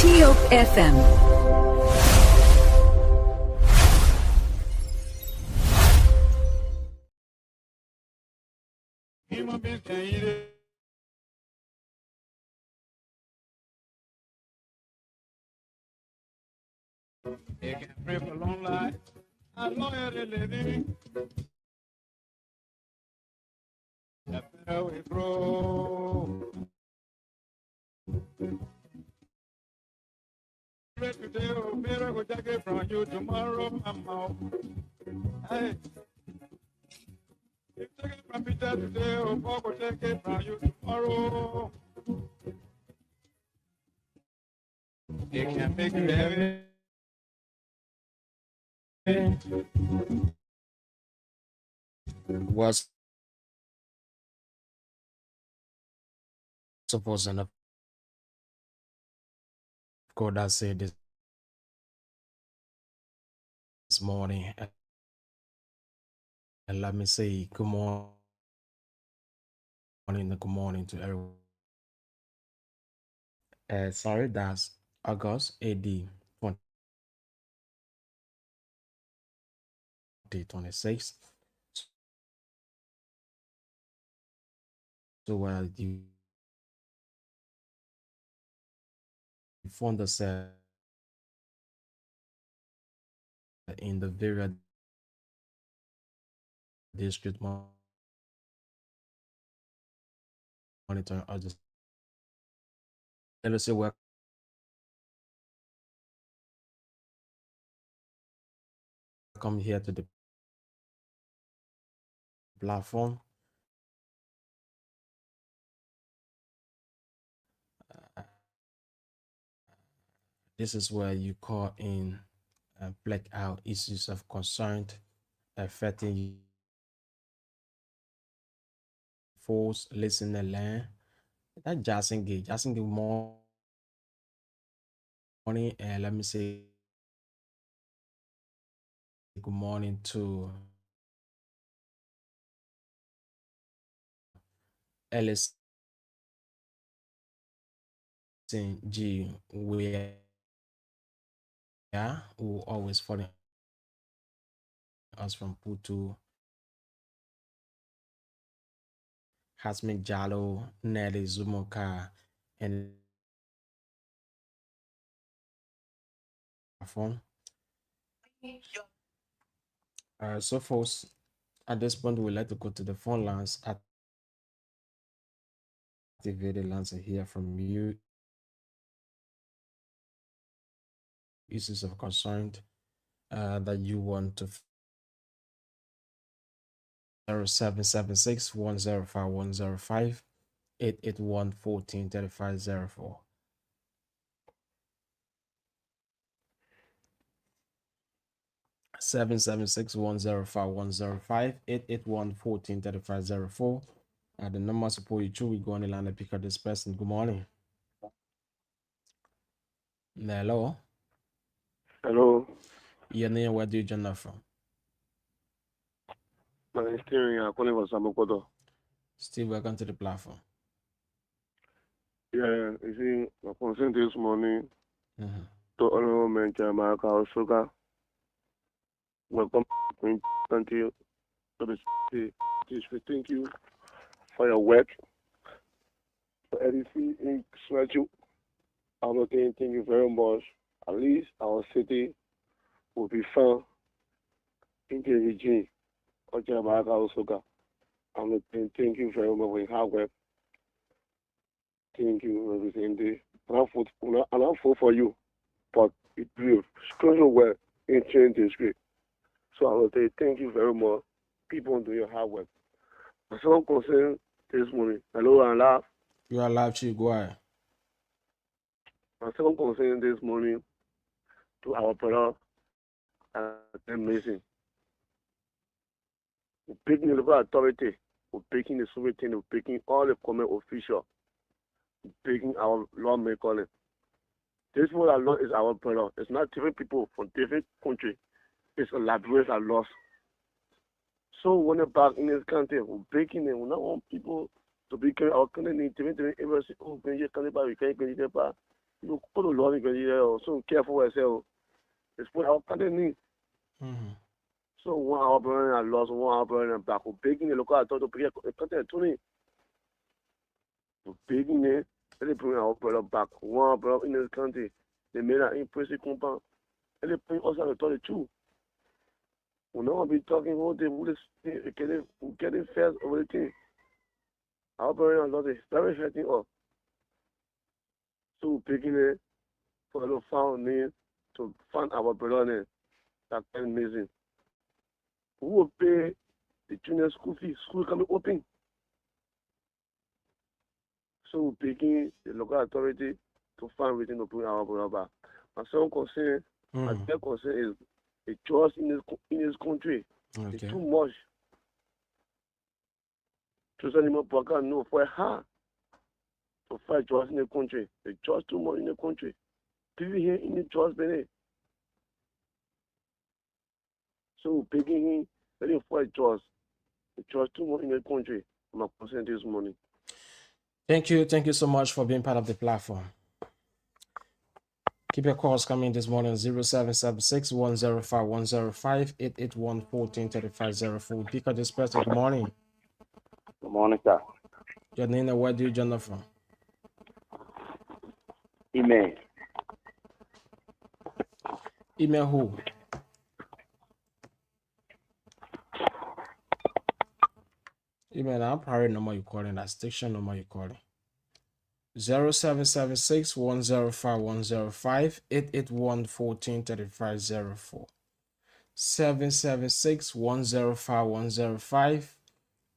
TOP FM. Human beings can eat it. They can pray for long life. As long as they living, the better we grow. Pray today, oh, better go take it from you tomorrow, mama. Hey. You take it from Peter today, oh, Paul will take it from you tomorrow. They can make you heavy. Was supposed enough. God, I said this morning, and let me say good morning to everyone. Sorry, that's August AD 2026. So you found yourself in the various district monitor or just let us say welcome here to the platform. This is where you call in and black out issues of concern affecting you. Force listener land. That Jason Gate morning, and let me say good morning to Ellis G. We who always following us from Putu, Hasmi Jalo, Nelly Zumoka, and phone. So folks, at this point, we'd like to go to the phone lines, activate the lines and hear from you. Issues of concern that you want to 0776 105 105 881 14 3504. Seven 105 881 14 3504. The number support you too. We go on the line and pick up this person. Good morning. Hello. Hello. Your name, where do you join from? My name is Steven. I'm calling from Samokoto. Steve, welcome to the platform. Yeah, you see, my concern this morning Mm-hmm. to Honorable Mentor America Osoka. Welcome to country to the city. Thank you for your work. For everything in Swaju, I'm looking, thank you very much. At least our city will be found in the region of America Osoka. I'm looking, thank you very much for your hard work. Thank you, everything day. And I'll vote for you, but it will struggle well in change this week. So I will say thank you very much. People do your hard work. My second concern this morning. Hello, and laugh. You are live, Chief. Go ahead. My second concern this morning to our brother amazing. We're picking the local authority, we're picking the sovereignty, we're picking all the common officials, we're picking our lawmakers. This one law is our brother. It's not different people from different countries. It's a Liberians are lost. So when they're back in this country, we're breaking it. We don't want people to be our country need to ever say, oh, when you can't buy, we can't get it back. You put a lot in it, so careful yourself. It's what our country needs. Mhm. So one hour burning and lost, 1 hour burning and back. We're breaking the local authority to break the country, Tony. We're breaking it. They bring our brother back. 1 hour brother in this country. They made an impressive compound. And they bring us out to tell the truth. We're not going to be talking all day. We're getting fast over the thing. Our brother and lost is very hurting us. So we're breaking it for the found name to find our brother name. That's amazing. Who will pay the junior school fees? School coming open. So we're begging the local authority to find reason to bring our brother back. My second concern, my Mhm. third concern is the trust in this country. It's Okay. too much. Just anymore, Baka no for hard to fight trust in the country. The trust too much in the country. People here in the trust, Benny. So we're begging him, let him fight trust. The trust too much in the country. I'm concerned this morning. Thank you so much for being part of the platform. Keep your calls coming this morning 0776 105 105 881 143504. Because this person, good morning. Good morning, sir. Your name and where do you join us from? Email. Email who? Email now, private number you're calling, that station number you're calling. 0776 105 105 881 143504. 776 105 105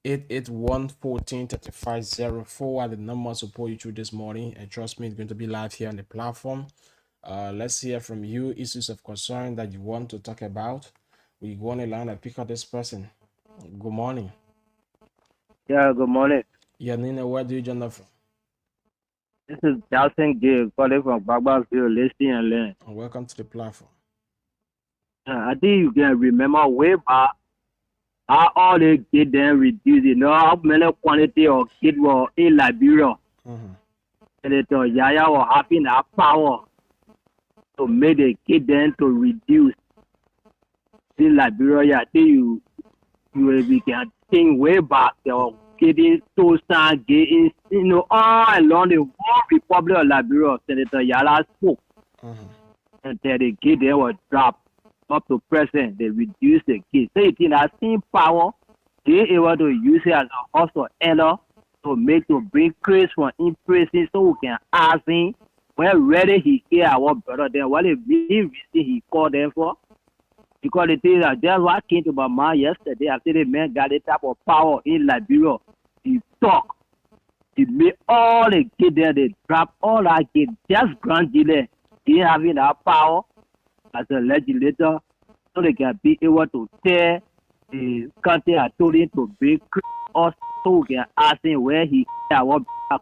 881 143504 are the numbers to pull you through this morning. And trust me, it's going to be live here on the platform. Let's hear from you, issues of concern that you want to talk about. We go on a line and pick up this person. Good morning. Yeah, good morning. Yeah, Nina, where do you join us from? This is Jackson Gill calling from Bagbasville, listening and learn. And welcome to the platform. I think you can remember way back how all they get them reduced, how many quantity of kid were in Liberia. Senator Yaya was having that power to make the kid them to reduce in Liberia. I think we can think way back, they were getting Tosan, getting, all along the whole Republic of Liberia. Senator Yaya spoke. And then the kid they were dropped up to present. They reduced the kid. So you think that same power, they able to use it as a hustle error to bring Chris from in prison so we can ask him when ready he hear our brother then what the reason he called them for. Because the thing that just what came to my mind yesterday after the man got the type of power in Liberia. He talk. He made all the kids there, they drop all that kids, just grand delay. He having that power as a legislator so they can be able to tell the country authority to bring us so we can ask him where he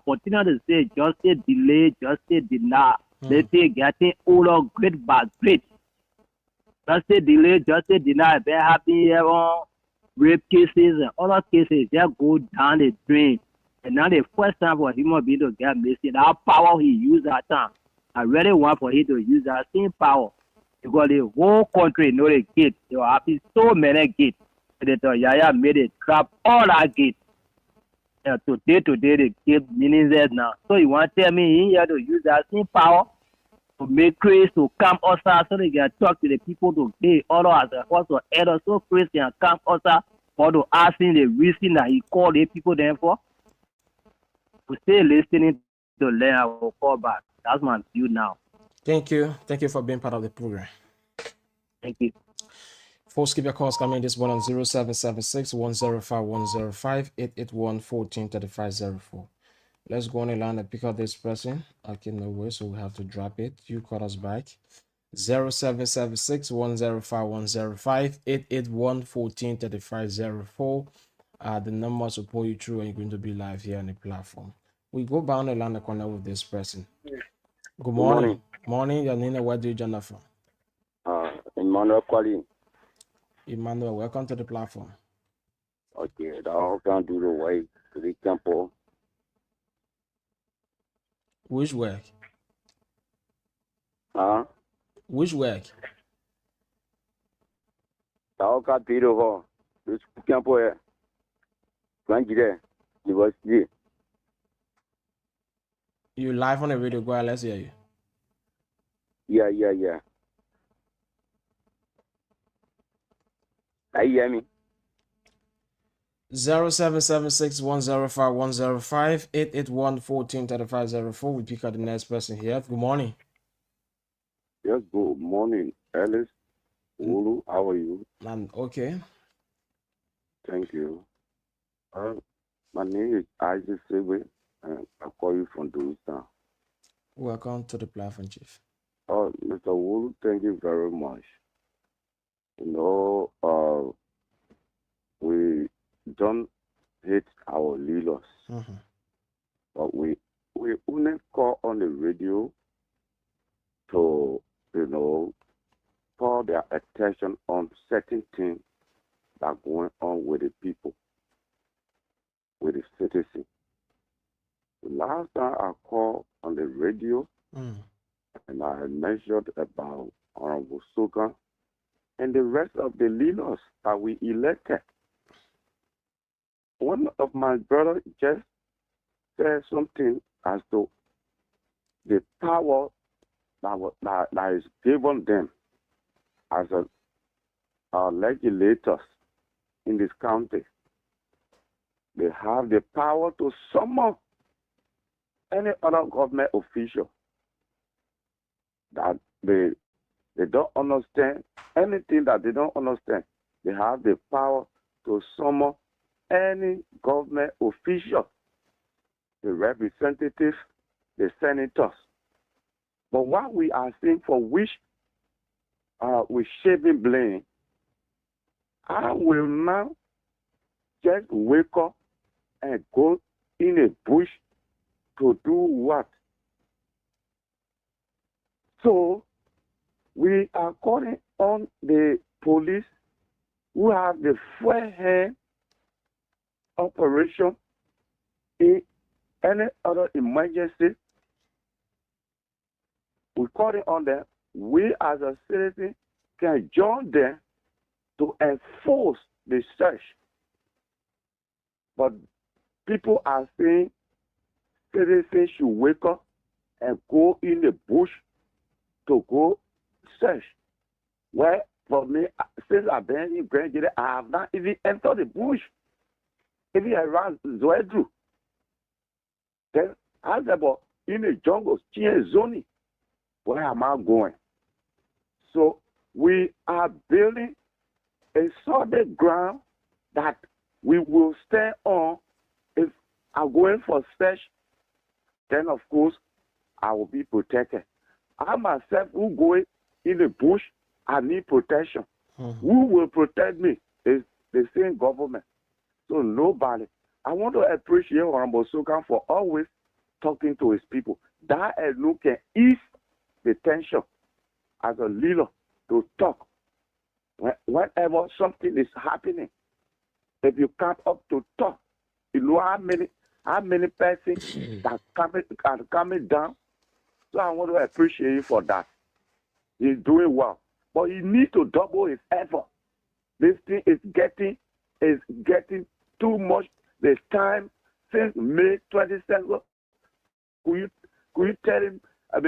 continue to say justice delay, justice deny. They say getting older great by great. Justice delay, justice deny, they happen here on rape cases and other cases just go down the drain. And now the first time for human being to get missing, that power he used that time. I really want for him to use that same power. Because the whole country know the gate. They were having so many gates. Senator Yaya made it trap all that gates. Today, the gate meaningless now. So you want to tell me he here to use that same power to make Chris to come outside so they can talk to the people to pay all as a horse or elder so Chris can come outside or to ask him the reason that he called the people there for. To stay listening to learn, I will call back. That's my view now. Thank you for being part of the program. Thank you. Folks, keep your calls coming this morning 0776 105 105 881 143504. Let's go on the line and pick up this person. I can no way, so we have to drop it. You call us back 0776 105 105 881 143504. The numbers will pull you through and you're going to be live here on the platform. We go down the line and connect with this person. Good morning. Morning, Yanina, where do you join us from? Emmanuel calling. Emmanuel, welcome to the platform. Okay, I can't do the way to the temple. Which work? Huh? Which work? I can't do the way. This temple here. Thank you there. University. You live on the radio, go ahead, let's hear you. Yeah. I hear me. 0776105105 881-143504. We pick up the next person here. Good morning. Yes, good morning, Alice. WULU, how are you? I'm okay. Thank you. My name is Isaac Sewe, and I call you from Duistan. Welcome to the platform, Chief. Mr. WULU, thank you very much. You know, we don't hate our leaders, but we only call on the radio to, you know, call their attention on certain things that are going on with the people, with the citizens. The last time I called on the radio, and I measured about Honorable Soka and the rest of the leaders that we elected. One of my brothers just said something as to the power that is given them as legislators in this county. They have the power to summon any other government official that they don't understand anything that they don't understand. They have the power to summon any government official, the representatives, the senators. But what we are saying, for which we shaving blame, I will now just wake up and go in a bush to do what? So we are calling on the police who have the full hand operation in any other emergency. We call it on them. We as a citizen can join them to enforce the search. But people are saying citizens should wake up and go in the bush to go search. Well, for me, since I've been in Grand, I have not even entered the bush, even around Zoedru. Then I said, but in the jungle, Zoni, where am I going? So we are building a solid ground that we will stand on. If I'm going for search, then of course I will be protected. I myself who go in the bush, I need protection. Who will protect me is the same government. So nobody. I want to appreciate Honorable Sokan for always talking to his people. That alone can ease the tension as a leader to talk. Whenever something is happening, if you come up to talk, you know how many persons that are coming down. So I want to appreciate you for that. He's doing well. But he needs to double his effort. This thing is getting too much. There's time since May 22nd. Could you tell him,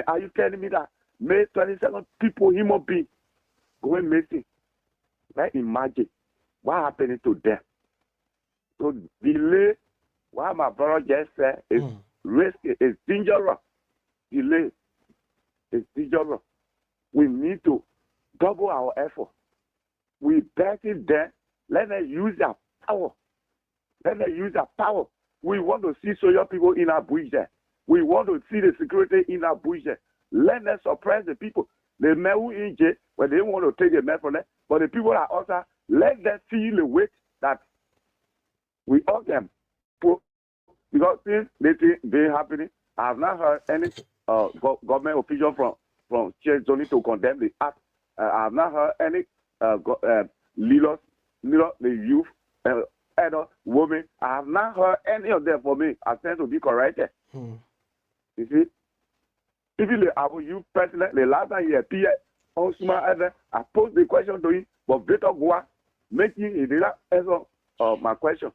are you telling me that May 22nd people, human beings, going missing? Let's imagine what happened to them. So delay, what my brother just said, is risky, is dangerous. Delay is dangerous. We need to double our effort. We beg it there. Let them use their power. Let them use their power. We want to see soldier people in our bush there. We want to see the security in our bush there. Let them suppress the people. The men who in jail, when they want to take the men from them, but the people are also, let them feel the weight that we all them. Because since this thing been happening, I have not heard any government official from Chezoni to condemn the act. I have not heard any leaders, the youth, heard of women. I have not heard any of them for me. I tend to be corrected. You see? Even you personally, the last time you appeared on Suma, I posed the question to him, but Victor Goa, making he did not answer my question.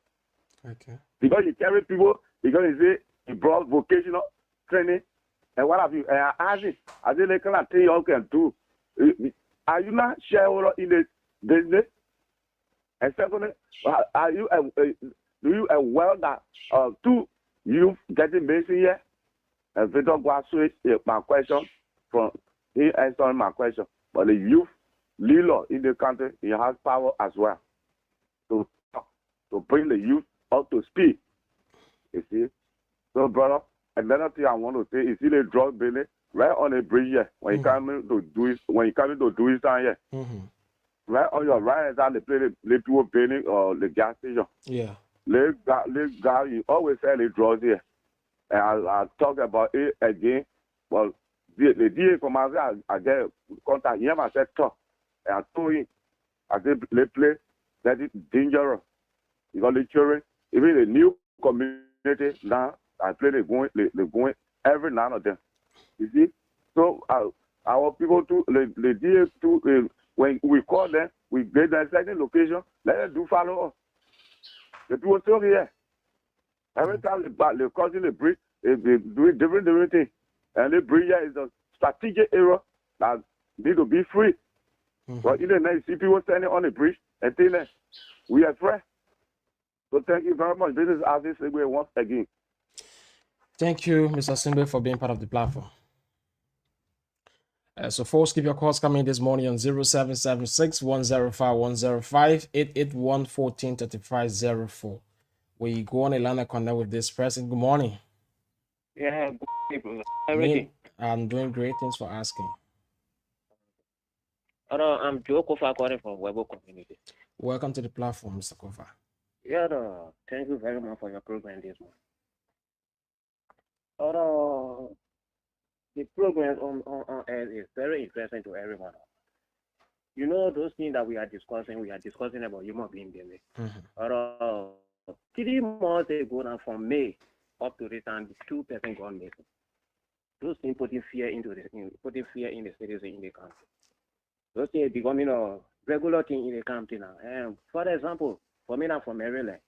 Okay. Because he carry people, because he say he brought vocational training, and what have you? And I asked him, I said, can I tell you all can do? Are you not shareholder in the business? And secondly, are you do you aware that two youth getting busy here? And Victor Goa switch my question from he answering my question. But the youth leader in the country, he has power as well to bring the youth up to speed. You see? So, brother, another thing I want to say is, see the drug building right on the bridge here when you come to do it, when you come to do it down here. Right on your right hand side, they play the people building or the gas station. Yeah. You always sell the drugs here. And I talk about it again. But the DA from I get contact him, I said, talk. And I told him, I said, they play that is dangerous. Because the children, even the new community now, I play they going every now and then. You see? So our people too, the DA too, when we call them, we get them certain location, let them do follow us. The people still here. Every time they crossing the bridge, they do different things. And the bridge here is a strategic area that need to be free. But in the night, you see people standing on the bridge and think that we are free. So thank you very much. This is Aziz Segwe once again. Thank you, Mr. Simbe, for being part of the platform. So folks, keep your calls coming this morning on 0776 105 105 881 143504. We go on a line and connect with this person. Good morning. Yeah, good evening. Everything. I'm doing great. Thanks for asking. I'm Joe Kofa calling from Webo Community. Welcome to the platform, Mr. Kofa. Yeah, thank you very much for your program this morning. The program on air is very interesting to everyone. You know, those things that we are discussing about human being building. 3 months ago now, from May up to this time, 2 persons gone missing. Those things putting fear in the citizens in the country. Those things becoming a regular thing in the country now. And for example, for me now from Maryland,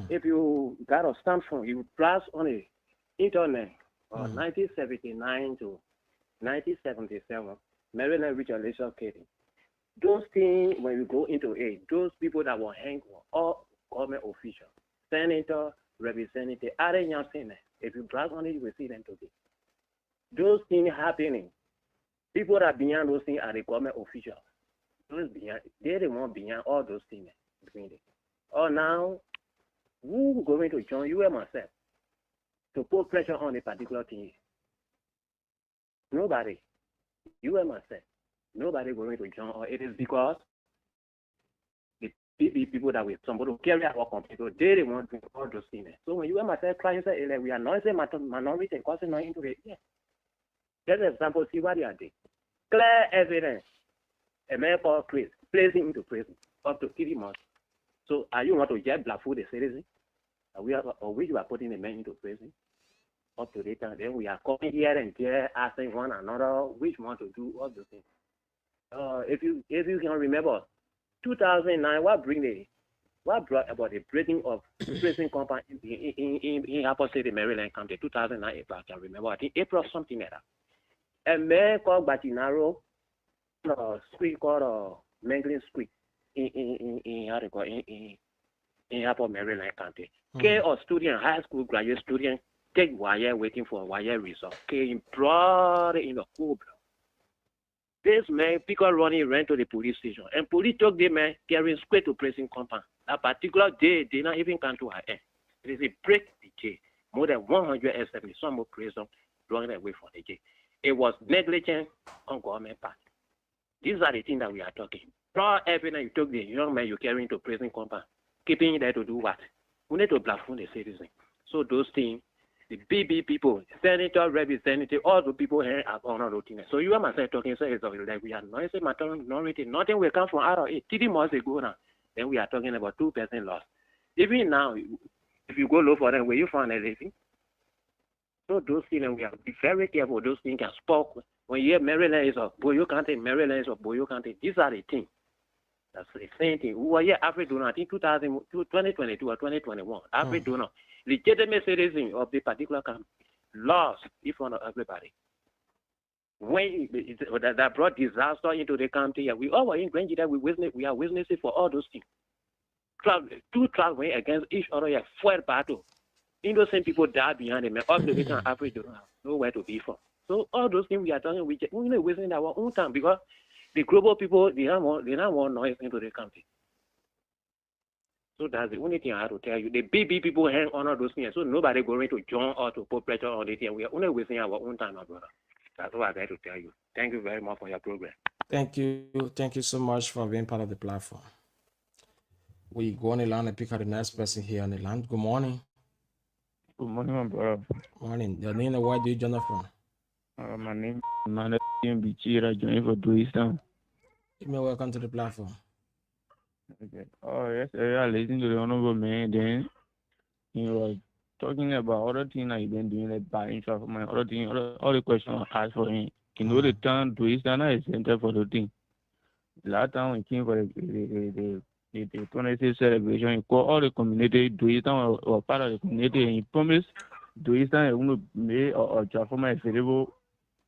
if you got a stamp phone, you browse on the internet. 1979 to 1977, Maryland Regional Cading. Those things, when you go into it, those people that were hanged were all government officials, senator, representative, other young sinners. If you browse on it, you will see them today. Those things happening, people that beyond those things are the government officials. Those beyond, they're the one beyond all those things between them. Oh, now, who going to join you and myself to put pressure on a particular thing? Nobody. You and myself. Nobody going to join, or it is because the people that we somebody who carry out our computer, they want to do all those things. So when you and myself trying to say, we are not a minority causing no into it, yeah. Just an example, see what they are doing. Clear evidence. A man called Chris, placing into prison up to 3 months. So are you want to get black food the citizen? Or we are putting the man into prison up to the time. Then we are coming here and there asking one another which one to do all the things. If you can remember, 2009, what brought about the breaking of prison compound in Apple City, Maryland County, 2009 April, I can remember. I think April something like that. A man called Batinaro, street called Menglin Street in Apple, Maryland County. A student, high school graduate student, take wire waiting for a wire result. Came broad in the cool blood. This man, people ran to the police station, and police took the man carrying straight to prison compound. That particular day, they not even come to her end. It is a break the jail. More than 170 some more prison running away from the jail. It was negligent on government part. These are the things that we are talking. Broad evidence you took the young man you carrying to prison compound, keeping him there to do what? We need to bluffing the citizen. So those things, the BB people, senator, representative, all the people here are on our routine. So you and myself talking, so it's like we are not a minority. Nothing will come from out of it. 3 months ago now, then we are talking about 2% loss. Even now, if you go look for them, where you find anything? So those things, we have to be very careful. Those things can spark. When you hear Maryland is of Boyo County, Maryland is of Boyo County, these are the things. That's the same thing. Who were here African donor, I think 2022 or 2021. African donor, legitimate citizen of the particular country, lost in front of everybody. When that brought disaster into the country, we all were in Grand that we are witnessing for all those things. Two tribes went against each other, a fought battle. Innocent people died behind them. All the way to Africa don't have nowhere to be from. So all those things we are talking, we're only wasting our own time because the global people they don't want noise into the country. So that's the only thing I have to tell you. The big people hang on all those things, so nobody going to join or to put pressure on the thing. We are only wasting our own time, my brother. That's what I have to tell you. Thank you very much for your program. Thank you so much for being part of the platform. We go on the line and pick up the next person here on the line. Good morning. Good morning, my brother. Morning. Your name and where do you join from? My name is Emmanuel Bichira, joining for Duistan. Welcome to the platform. Okay. Oh, yes, I listened to the honorable man. Then he was talking about other things that he been doing, like buying stuff for my other thing, all the questions I asked for him. You know, the town Duistan is center for the thing. Last time we came for the 26th celebration, he called all the community. Duistan was part of the community, and he promised Duistan is going to make a transformer available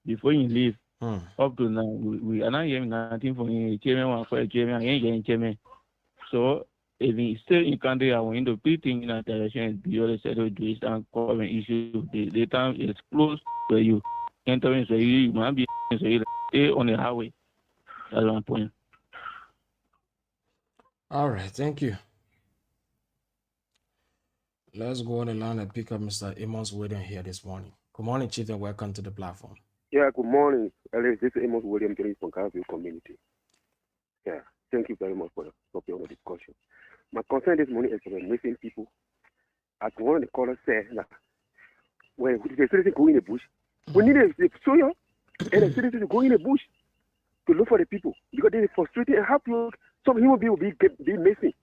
before he leave. Up to now, we are not hearing nothing from him. Chairman, one for chairman, he ain't getting chairman. So if he still in country, I want to be thinking in that direction. Beyond the settle Duistan current issue, the time is close to you. Entering so you might be so you stay on the highway. That's one point. All right, thank you. Let's go on the line and pick up Mr. Amos William here this morning. Good morning, Chief, and welcome to the platform. Yeah, good morning. This is Amos William from Calvary Community. Yeah, thank you very much for the topic of the discussion. My concern this morning is for the missing people. As one of the callers said, when the citizens go in the bush, we need a soldier and the citizens to go in the bush to look for the people because they are frustrated and happy. Some human beings will be missing.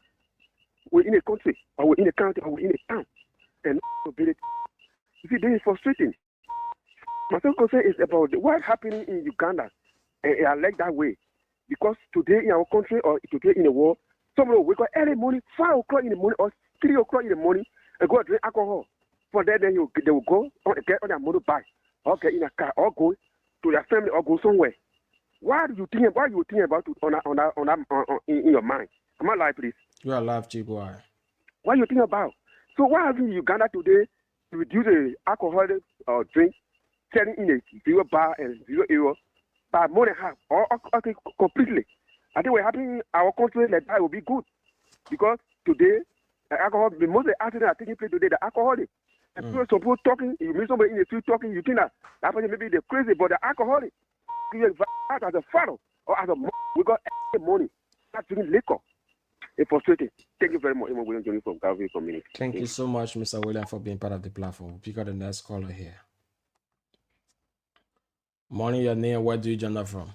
We're in a country, or we're in a county, or we're in a town, and you see, this is frustrating. My second concern is about what's happening in Uganda, and I like that way because today in our country or today in the world, someone will wake up early morning, 5 o'clock in the morning or 3 o'clock in the morning, and go and drink alcohol. From there, then they will go get on their motorbike, or get in a car, or go to their family, or go somewhere. Why do you think about it in your mind? Am I alive, please? You are alive, Chief. Why? What you think about? So what happened in Uganda today to reduce the alcohol drink, selling in a 0 bar and 0 euro by more than half, or completely? I think what happening in our country like that will be good because today alcohol, most of the accidents are taking place today. The alcoholic, and some people talking, you meet somebody in the street talking, you think that person maybe they're crazy, but the alcoholic, as a father or as a mom, we got every morning not drinking liquor. It's frustrating. Thank you very much, Emma William Johnny from Calvary Community. Thank you so much, Mr. William, for being part of the platform. Pick up the next caller here. Morning, your name, where do you join us from?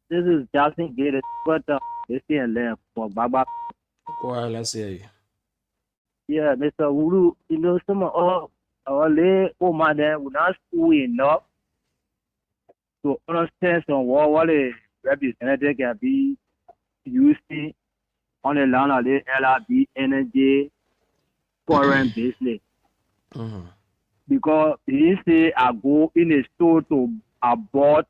This is Justin Gated, but it's here left for Baba. Go ahead, let's hear you. Yeah, Mr. WULU, you know, some of our lay woman there would not school enough to understand some what the representative can be using on the land of the LRB energy foreign business. Because he say I go in the store to abort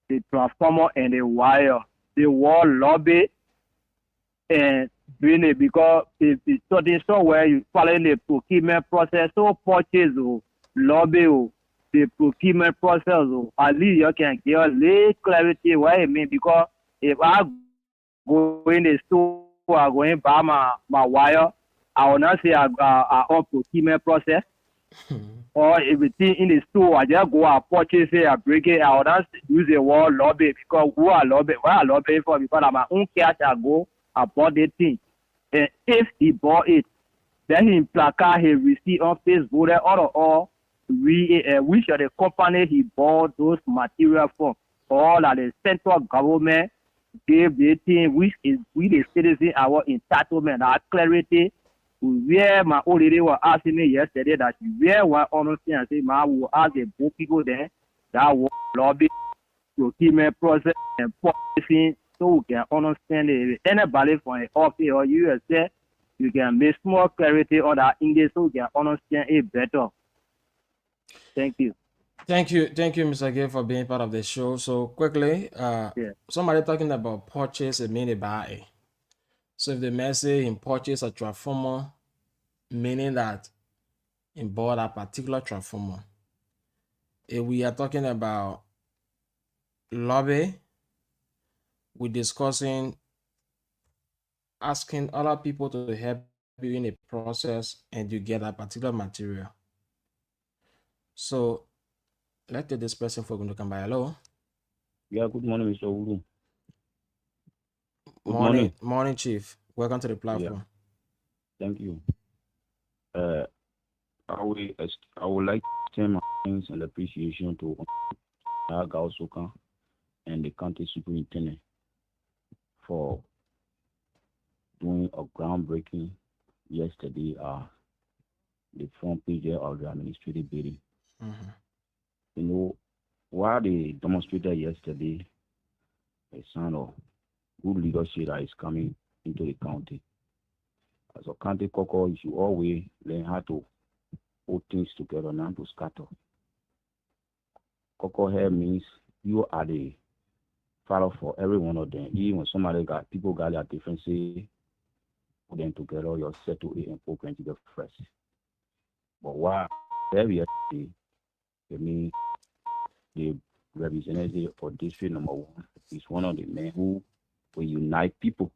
the transformer and the wire. The wall lobby and doing it because if it's studying somewhere you follow the procurement process, so purchase or lobby or the procurement process or at least you can get a little clarity what I mean because if I go in the store, I go in buy my wire, I will not say I on procurement process. Or everything in the store, I just go and purchase it, I break it, I will not use the word lobby because who are lobby? What I lobby for? Because I'm my own cash, I go, I bought the thing. And if he bought it, then he placard he received on Facebook or which of the company he bought those material from, all of the central government gave the thing which is we the citizen our entitlement, our clarity where my old lady was asking me yesterday that where was honestly and say my will ask the both people there that will lobby to keep me process and policy so we can understand it. Anybody from the office or USA, you can make small clarity on that English so we can understand it better. Thank you. Thank you, Mr. Gay, for being part of the show. So quickly, Yeah. somebody talking about purchase a mini buy. So if the man say he purchase a transformer, meaning that he bought a particular transformer. If we are talking about lobby, we're discussing asking other people to help you in a process and you get a particular material. So let's take this person for going to come by. Hello. Yeah, good morning, Mr. WULU. Good Morning, Chief. Welcome to the platform. Yeah. Thank you. I would like to extend my thanks and appreciation to Aga Osoka and the county superintendent for doing a groundbreaking yesterday the front page of the administrative building. Mm-hmm. You know, while they demonstrated yesterday a sign of good leadership that is coming into the county. As a county caucus, you should always learn how to put things together, not to scatter. Caucus here means you are the father for every one of them. Even when people got their differences, put them together, you're set to it and program to the first. But while every yesterday, I mean, the representative for district number 1 is one of the men who will unite people.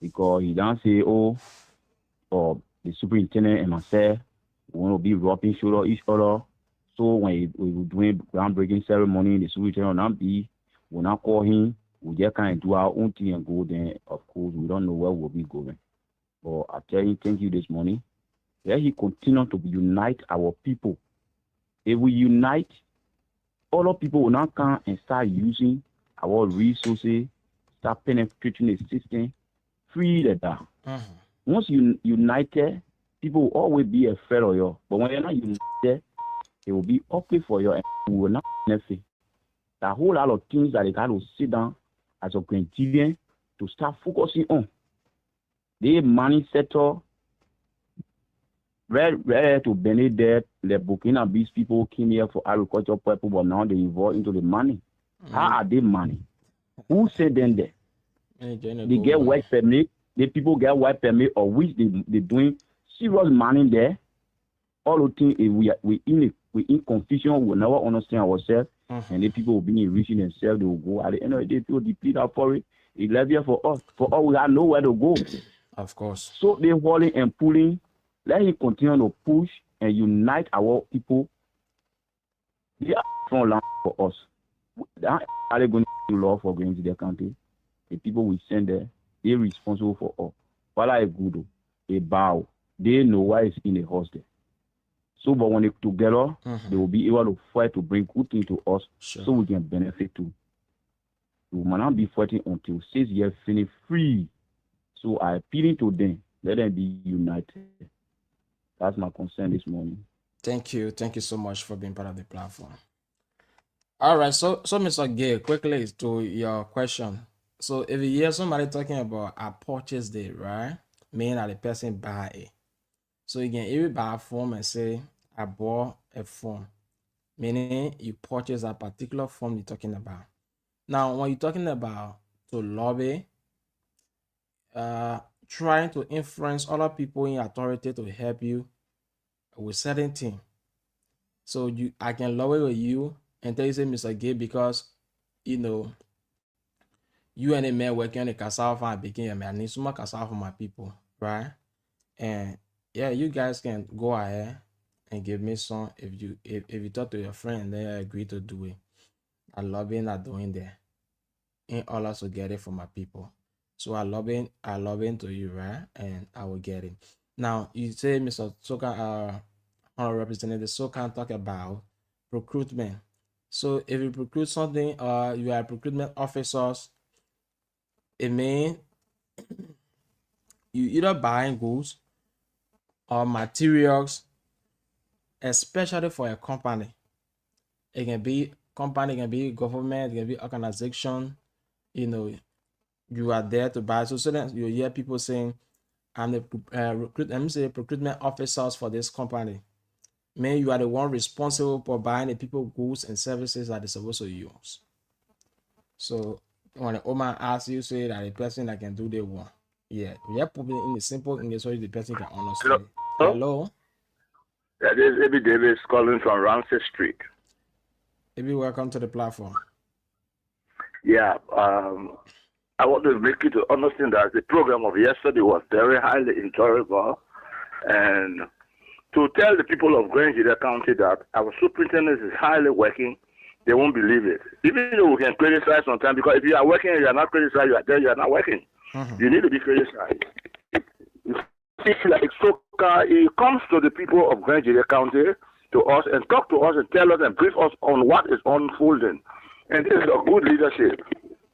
Because he don't say, or the superintendent and myself, we want to be rubbing shoulder each other. So when we were doing groundbreaking ceremony, the superintendent will not call him. We just kind of do our own thing and go there. Of course, we don't know where we'll be going. But I tell you, thank you this morning. Let he continue to unite our people. If we unite, other people will not come and start using our resources, start penetrating the system. Free the down. Mm-hmm. Once you united, people will always be afraid of you. But when you're not united, it will be okay for you and you will not benefit. There are a whole lot of things that they got to sit down as a Grantidian to start focusing on. The money sector, ready to benefit the Burkina Faso people came here for agricultural purpose, but now they involved into the money. Mm-hmm. How are they money? Who sent them there? They get work permit. The people get work permit, or which they doing serious money there. All the things we in confusion. We will never understand ourselves, and the people will be enriching themselves. They will go at the end of the day. People deplete our forest. It's levier for us. For us, we have nowhere to go. Of course. So they hauling and pulling. Let him continue to push and unite our people. They are from land for us. Are they going to do law for going to their country? The people we send there, they're responsible for all. While I good, they bow. They know why it's in the house there. So, but when they together, they will be able to fight to bring good things to us, so we can benefit too. We might not be fighting until 6 years finish free. So I appealing to them, let them be united. That's my concern this morning. Thank you so much for being part of the platform. All right, so Mr. Gay, quickly to your question. So if you hear somebody talking about a purchase day, right? Meaning that the person buy it. So you can even buy a form and say, I bought a form. Meaning you purchase a particular form you're talking about. Now, when you're talking about to lobby, trying to influence other people in authority to help you with certain things. So I can lobby with you and tell you, say, Mr. Gay, because, you know, you and a man working on the cassava and baking, I need some more cassava for my people, right? And yeah, you guys can go ahead and give me some if you talk to your friend and they agree to do it. I love it, not doing that. In order to get it for my people. So I love it to you, right? And I will get it. Now you say, Mr. Soka, Representative Soka, talk about recruitment. So if you recruit something, you are recruitment officers, it means you either buying goods or materials, especially for a company. It can be company, it can be government, it can be organization. You know, you are there to buy. So then you hear people saying, I'm the procurement officers for this company. Man, you are the one responsible for buying the people goods and services that they're supposed to use. So when the owner asks you, say that the person that can do the one. Yeah, we have put it in the simple English so the person can understand. Hello? Yeah, this is Ebi Davis calling from Ramsey Street. Ebi, welcome to the platform. Yeah, I want to make you to understand that the program of yesterday was very highly enjoyable, and to tell the people of Grangeda County that our superintendent is highly working, they won't believe it. Even though we can criticize sometimes, because if you are working and you are not criticized, you are there, you are not working. You need to be criticized. Like Soka, he comes to the people of Grangeda County, to us, and talk to us and tell us and brief us on what is unfolding. And this is a good leadership.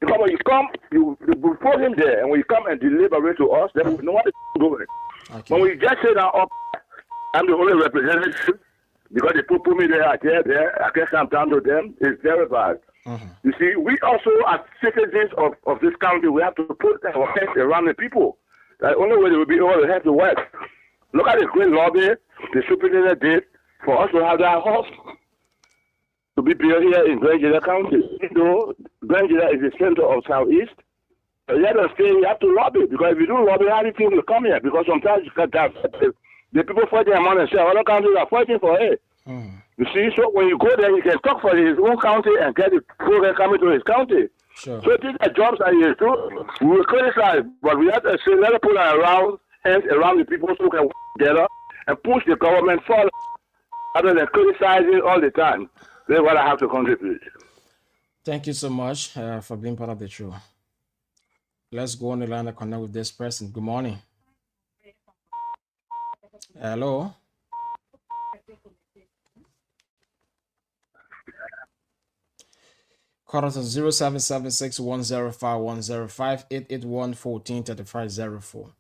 Because when you come, you put him there, and when you come and deliberate to us, then we know what is going. Okay. When we just say that up, I'm the only representative, because they put me there, I guess I'm down to them, it's very bad. You see, we also, as citizens of this county, we have to put our heads around the people. The only way they will be able to have to work. Look at the great lobby the superintendent did for us to have that house to be built here in Grangeda County. You know, Grangeda is the center of Southeast. Let us say you have to lobby, because if you don't lobby, how do you think will come here? Because sometimes you got that, the people fight their money and say other countries are fighting for it. You see, so when you go there, you can talk for his own county and get the program coming to his county. Sure. So these are jobs that he is doing. We will criticize, but we have to say, let us put our hands around the people so we can work together and push the government forward rather than criticizing all the time. That's what I have to contribute. Thank you so much for being part of the show. Let's go on the line and connect with this person. Good morning. Hello. Call us on 0776-105-105 881-143504.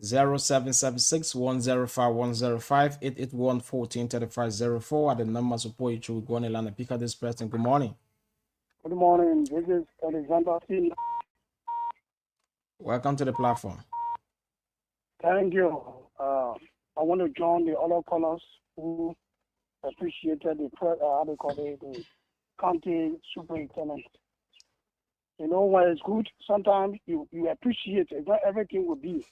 0776-105-105 881-143504 are the numbers support you to go on the line and pick up this person. Good morning. Good morning. This is Alexander. Welcome to the platform. Thank you. I want to join the other callers who appreciated the county superintendent. You know, when it's good, sometimes you appreciate it. Not everything will be.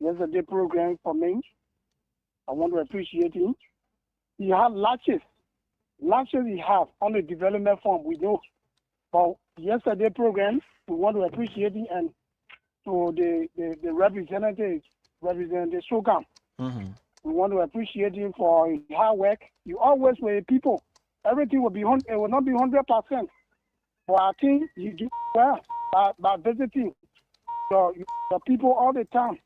Yesterday program for me, I want to appreciate him. He had latches he have on the development fund, we know. But yesterday program, we want to appreciate him, and to the representative Sogam. We want to appreciate him for his hard work. You always with people. Everything will be it will not be 100%. But I think you do well by visiting the people all the time.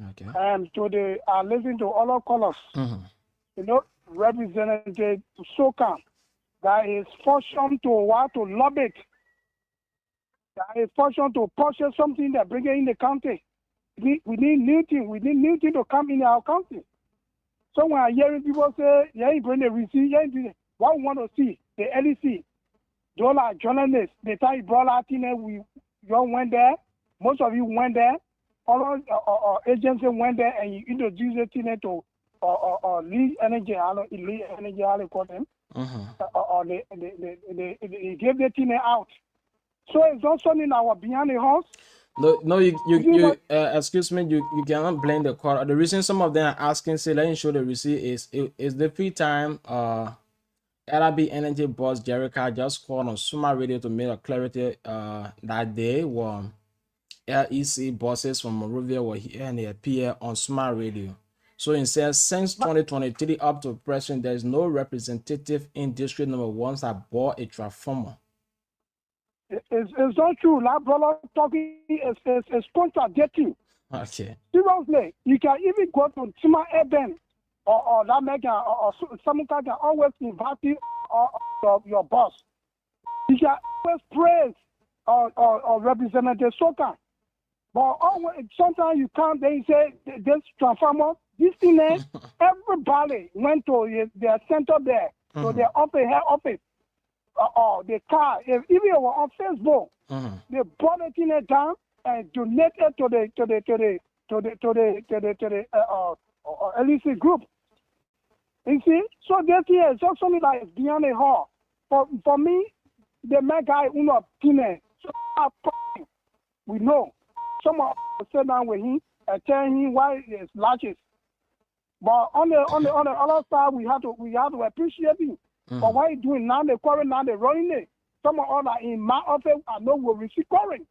Okay. And I listen to all our callers. You know, Representative Soka, that is fortune to lobby it. That is fortune to purchase something that bring it in the county. We need new thing. We need new thing to come in our county. So when I hearing people say, yeah, you bring the receipt, what we want to see, the LEC, those are journalists. The time you brought out in there, we all went there. Most of you went there. All our agencies went there and you introduced the thing to lead energy, how they call them. Or they gave the thing out. So it's also in our behind the house. No, you excuse me, you cannot blame the court. The reason some of them are asking, say, let me show the receipt is the free time. LRB Energy boss Jericho just called on Suma Radio to make a clarity that day when LEC bosses from Monrovia were here and they appear on Suma Radio. So it says since 2023 up to present, there is no representative in district number 1 that bought a transformer. It's not true. That brother talking is contradicting. Okay. Seriously, you can even go to Sima Eben or that mega or someone can always invite you or your boss. You can always praise or Representative Soka. But always, sometimes you can't, they say this transformer This thing, everybody went to their center there, to their office, head office, or the car. If even it was on Facebook, they brought it in down and donated to the LEC group. You see, so this here is just something that is beyond the hall. For me, the man guy who not opinion. So we know. Someone sit down with him and tell him why it's latches. But on the other side, we have to appreciate him for what he's doing now. The quarry now they're running it. Some of other in my office, I know will receive quarry.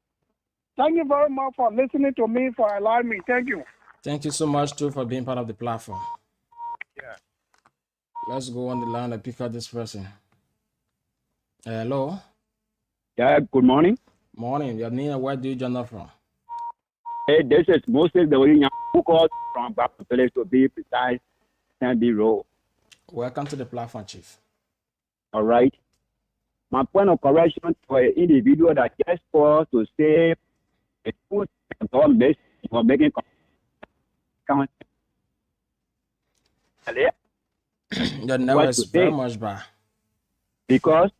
Thank you very much for listening to me, for allowing me. Thank you. Thank you so much too for being part of the platform. Yeah. Let's go on the line and pick up this person. Hello. Yeah, good morning. Morning. Your name, where do you join us from? Hey, this is Moses the way who called from Village to be precise, Sandy Road. Welcome to the platform, Chief. All right. My point of correction for an individual that just called to say a food government for making count. Your network is very much bad. Because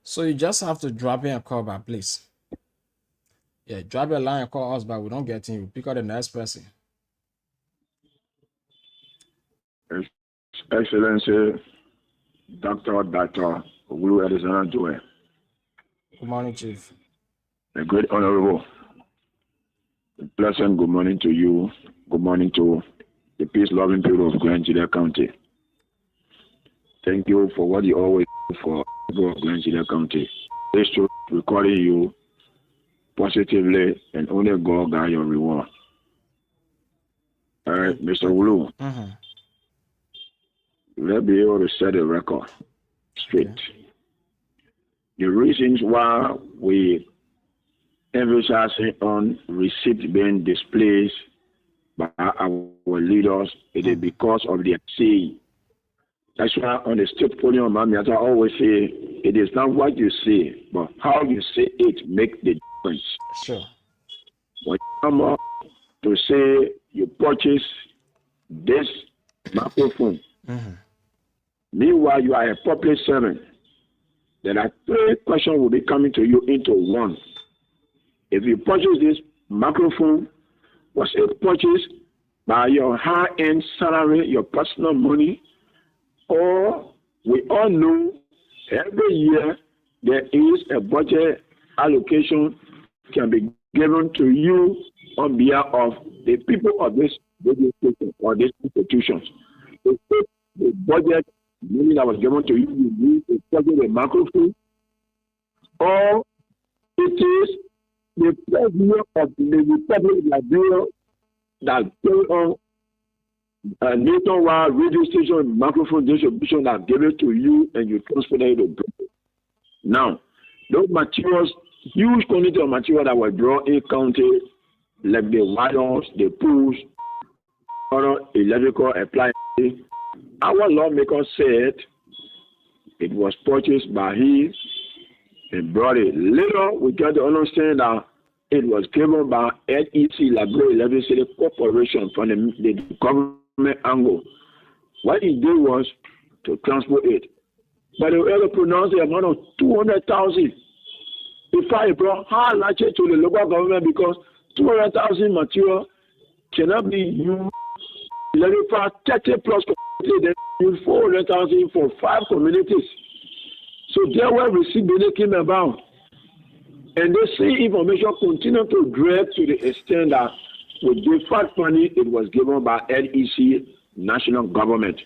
so you just have to drop in a call back, please. Yeah, drop your line and call us back. We don't get in. Pick up the next person. Excellency, Dr. WULU Arizona Joe. Good morning, Chief. A great honorable. Pleasant good morning to you. Good morning to the peace-loving people of Grand Gila County. Thank you for what you always do for people of Grand Gila County. This show recording you positively, and only God got your reward. All right, Mr. WULU. Let's be able to set a record straight. Okay. The reasons why we emphasize on receipt being displayed by our leaders, it is because of their saying. That's why on the state podium, I always say, it is not what you say, but how you say it make the difference. Sure. When you come up to say you purchase this microphone, meanwhile you are a public servant, then a third question will be coming to you into one. If you purchase this microphone, was it purchased by your high-end salary, your personal money, or we all know every year there is a budget allocation can be given to you on behalf of the people of this radio station or these institutions. The budget money that was given to you, you need to purchase a microphone, or it is the president of the Republic of Liberia that carry on nationwide radio station microphone distribution that give it to you and you transfer it to people. Now, those materials, huge quantity of material that were brought in county, like the wires, the pools, other electrical appliances, our lawmaker said it was purchased by him and brought it. Later, we got to understand that it was given by LEC, Liberia Electricity Corporation, from the government angle. What he did was to transport it. But they were able to pronounce the amount of 200,000. If I brought high latches to the local government because 200,000 material cannot be used. 30 plus communities, then use 400,000 for 5 communities. So there were receipts they came about. And the same information continued to drag to the extent that with the fact money, it was given by LEC, national government.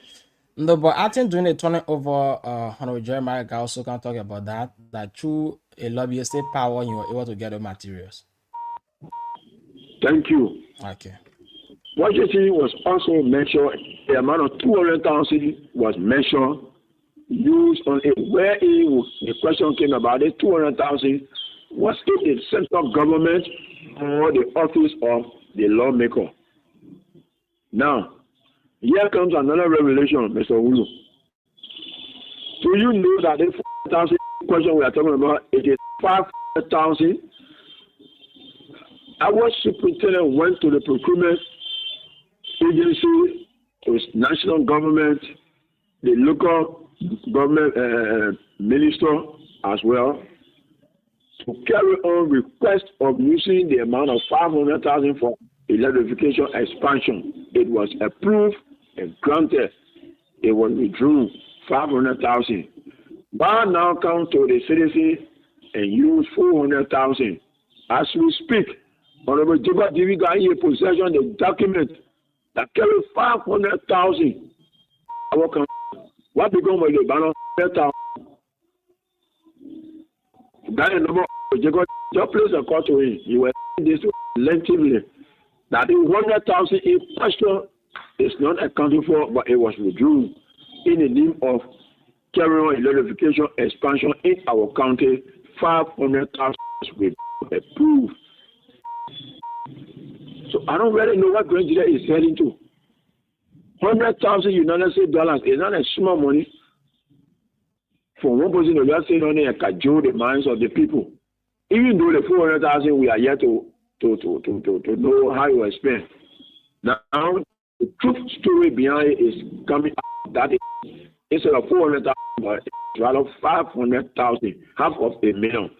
No, but I think during the turning over, Honorable Jeremiah also can talk about that through a lobbyistic power, you were able to get the materials. Thank you. Okay. Budgeting was also mentioned. The amount of 200,000 was mentioned, used on it. Where the question came about it, 200,000, was it the central government or the office of the lawmaker? Now, here comes another revelation, Mr. WULU. Do you know that the 400,000 question we are talking about, it is 500,000 our superintendent went to the procurement agency, to national government, the local government minister as well, to carry on request of using the amount of 500,000 for electrification expansion. It was approved and granted. It was withdrawn 500,000. But now come to the citizen and use 400,000. As we speak, Honorable Jacob Divi got in possession of the document that carry 500,000. What become of the balance? That number Jacob just place a call to him. He was this lengthily that the 100,000 in question is not accounted for, but it was withdrawn in the name of carrying on electrification expansion in our county. 500,000 will be approved. So I don't really know what Grand is heading to. 100,000 United States dollars is not a small money for one person to just sit on there and cajole the minds of the people. Even though the 400,000 we are yet to know how you spend. Now the truth story behind it is coming out that instead of 400,000, it's rather 500,000, half of a million.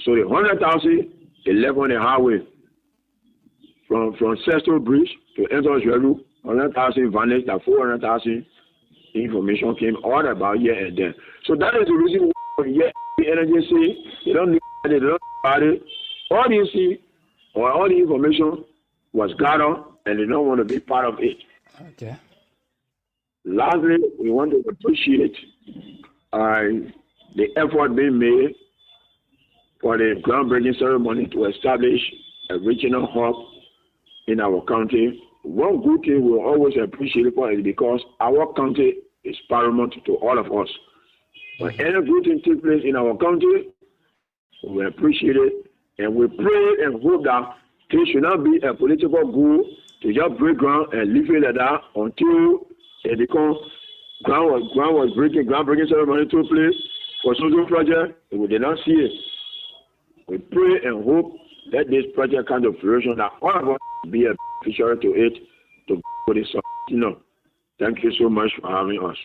So the 100,000 is left on the highway from Cecil Bridge to enter Jeru. 100,000 vanished, that 400,000 information came all about here and there. So that is the reason why the energy say they don't need it, they don't know about it. All you see or all the information was gathered and they don't want to be part of it. Okay. Lastly, we want to appreciate the effort being made for the groundbreaking ceremony to establish a regional hub in our county. One good thing we'll always appreciate for is because our county is paramount to all of us. When any good thing takes place in our county, we appreciate it, and we pray and hope that it should not be a political goal to just break ground and leave it like that until it becomes groundbreaking ceremony took place for social project, and we did not see it. We pray and hope that this project kind of fruition that all of us be a beneficiary to it, to put this on. Thank you so much for having us.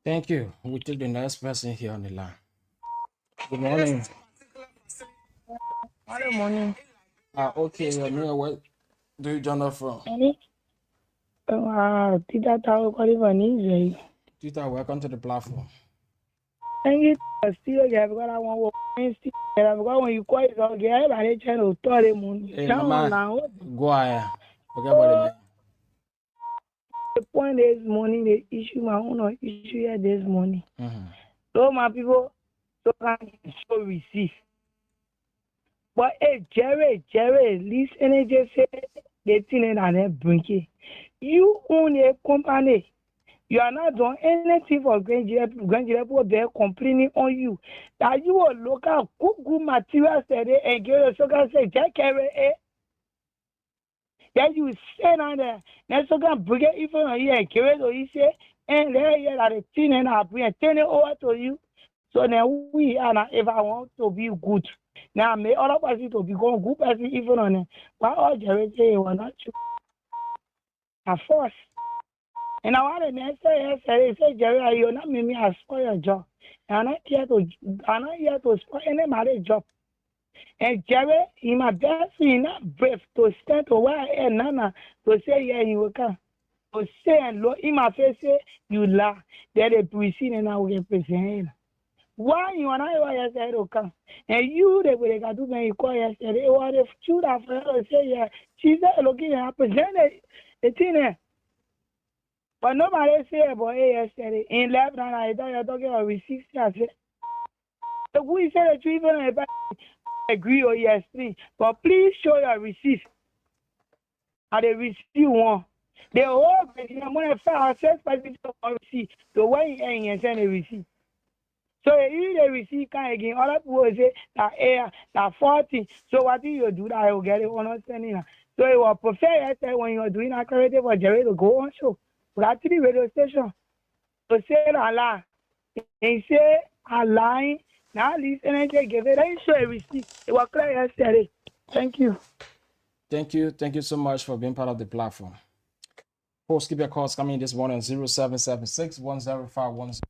Thank you. We take the next person here on the line. Good morning. Good morning. Okay, your name, where do you join us from? Tita Tao calling Tita, welcome to the platform. Thank you. Still, because I want to because when you call it, okay, I channel to moon. Hey, Mama, go ahead. Forget about it. The point is money, the issue, my own issue here this morning. So, my people, so can so receive. But Jerry, listen, just say the thing and then bring it. You own a company. You are not doing anything for Grand people. They're complaining on you. That you will look at good materials today and get a sugar say, Jack carry it. Then you say on there, then so can bring it even on you and carry it or you say, and there you are the thing and I bring it, turn it over to you. So now we are not ever want to be good. Now may other person to become good person even on it. But all Jerry say you are not true. At first. And I want to say, Jerry, you're not making me a spoil your job. I'm not here to spoil any marriage job. And Jerry, in my best, not brave to stand to where I am, Nana, to say, yeah, you will come. To say, and look in my face, say, you laugh. Then they proceed and I will get present. Why you and I yesterday to come? And you, they will get to me, you call yesterday, or the shoot after her, say, yeah, she's looking at presented the thing. But nobody say about yesterday. In left and I thought you're talking about receipts. I said, so we said that you even agree or yes, please. But please show your receipts. And they receive one. They all I'm going to file access by the receipt. So why you ain't and send a receipt? So if they receive can again, all that people say that 40. So what do you do that I will get it or not sending it? So it will prefer yesterday when you're doing a correct for Jerry to go on show. But at the radio station, to say a lie, they say a lie. Now, this energy give it. They show a receipt. It was clear yesterday. Thank you. Thank you. Thank you so much for being part of the platform. Folks, keep your calls coming this morning on 0776 10510.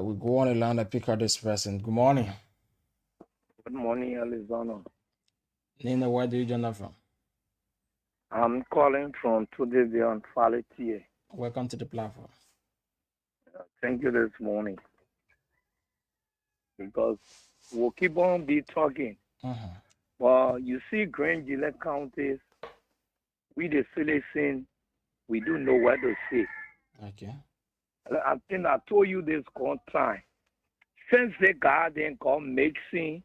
We go on the line and pick out this person. Good morning. Good morning, Arizona. Nina, where do you join us from? I'm calling from today beyond Quality. Welcome to the platform. Thank you this morning. Because we'll keep on be talking. But you see, Grand Gillette counties, we the citizen, we do know what to say. Okay. I think I told you this one time. Since the garden called mixing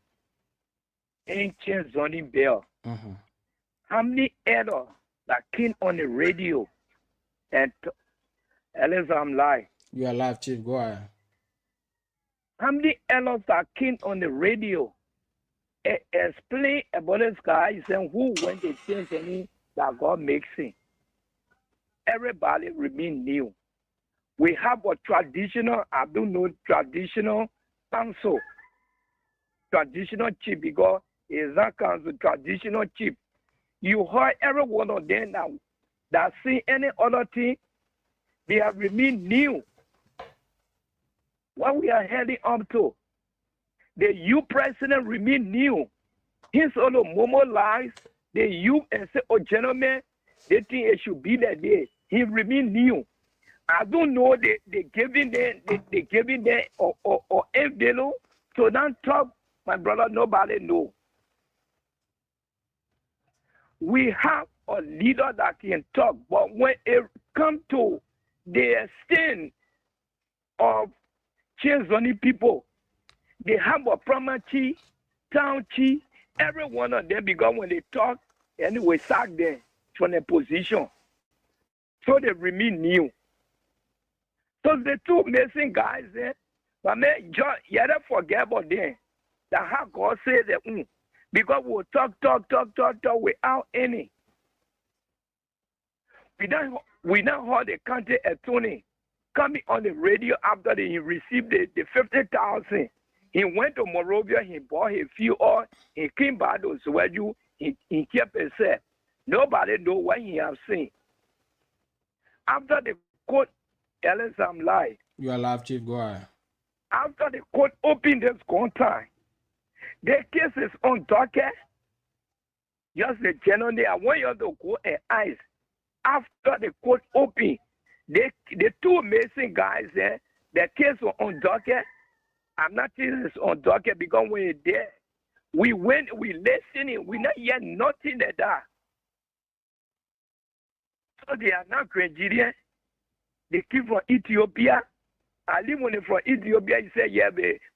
ancient zoning bill, how many errors that came on the radio and unless I'm live. You are live, Chief. Go ahead. How many errors that came on the radio explain about this guy and who went to change any that got mixing? Everybody remain new. We have a traditional, I don't know, traditional council. Traditional chief, because it's not council, traditional chief. You heard every one of them that see any other thing, they have remained new. What we are heading up to, the youth president remain new. His other Momo lies, the youth and say, oh, gentlemen, they think it should be that day. He remain new. I don't know they giving them or envelope. So don't talk, my brother, nobody know. We have a leader that can talk, but when it comes to the extent of change zoning people, they have a primary chief, town chief, every one of them, because when they talk, anyway, sack them from their position. So they remain new. So the two missing guys there, but man, you don't forget about them. That how God says that, because we'll talk without any. We don't heard the country attorney coming on the radio after he received the 50,000. He went to Morovia, he bought his few oil, he came back to Sweden, he kept himself. Nobody know what he has seen. After the court, Ellis, I'm live. You are live, Chief. Go ahead. After the court opened this contract, the case is on docket. Just the general, I want you to go and eyes. After the court opened, the two missing guys there, the case was on docket. I'm not saying it's on docket because when you're there, we went, we listening, we not hear nothing like that. So they are not Nigerian. They came from Ethiopia. I live when from Ethiopia. He said, yeah,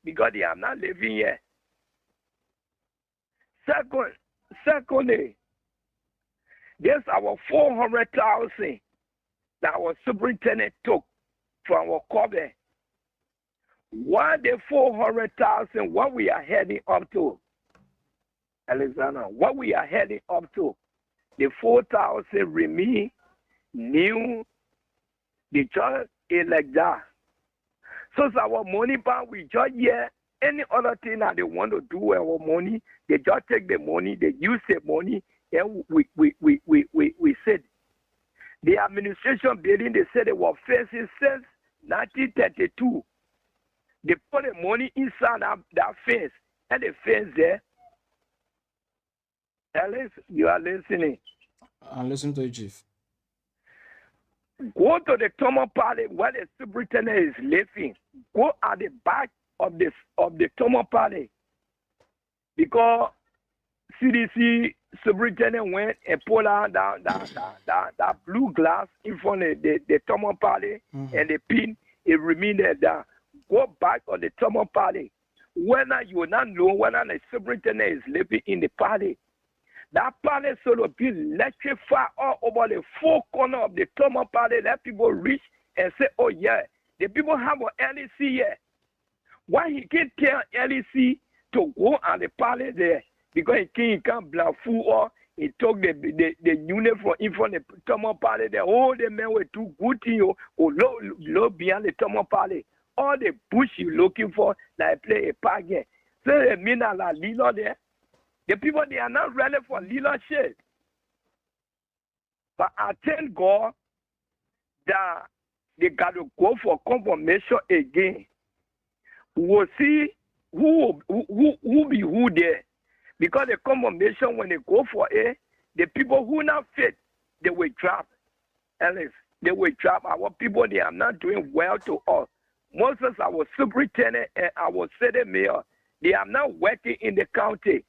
because they are not living here. Secondly, there's our 400,000 that our superintendent took from our cover. Why the 400,000? What we are heading up to, Alexander? What we are heading up to? The 4,000 remain new. The just like that. So it's our money bank. We just hear any other thing that they want to do with our money. They just take the money. They use the money, and we said the administration building. They said they were facing since 1932. They put the money inside that fence, and the fence there. Alice, you are listening. I'm listening to you, Chief. Go to the Thomas Party where the superintendent is living. Go at the back of the Thomas Party, because CDC superintendent went and pulled out that blue glass in front of the Thomas Party, and the pin it remained there. Go back on the Thomas Party. Whether you not know whether the superintendent is living in the party. That party sort of be electrified all over the four corners of the Thomas Party. Let people reach and say, oh yeah, the people have an LEC here. Why he can't tell LEC to go on the party there? Because he can't block food or He took the uniform in front of the Thomas Party. The whole the men were too good to you. Or low beyond the Thomas Party. All the bush you looking for, like play a park game. So they mean a la Lilo there. The people, they are not ready for leadership. But I thank God that they got to go for confirmation again. We'll see who be who there. Because the confirmation, when they go for it, the people who not fit, they will drop. Alice, they will drop. Our people, they are not doing well to us. Most of our superintendent and our city mayor, they are not working in the county.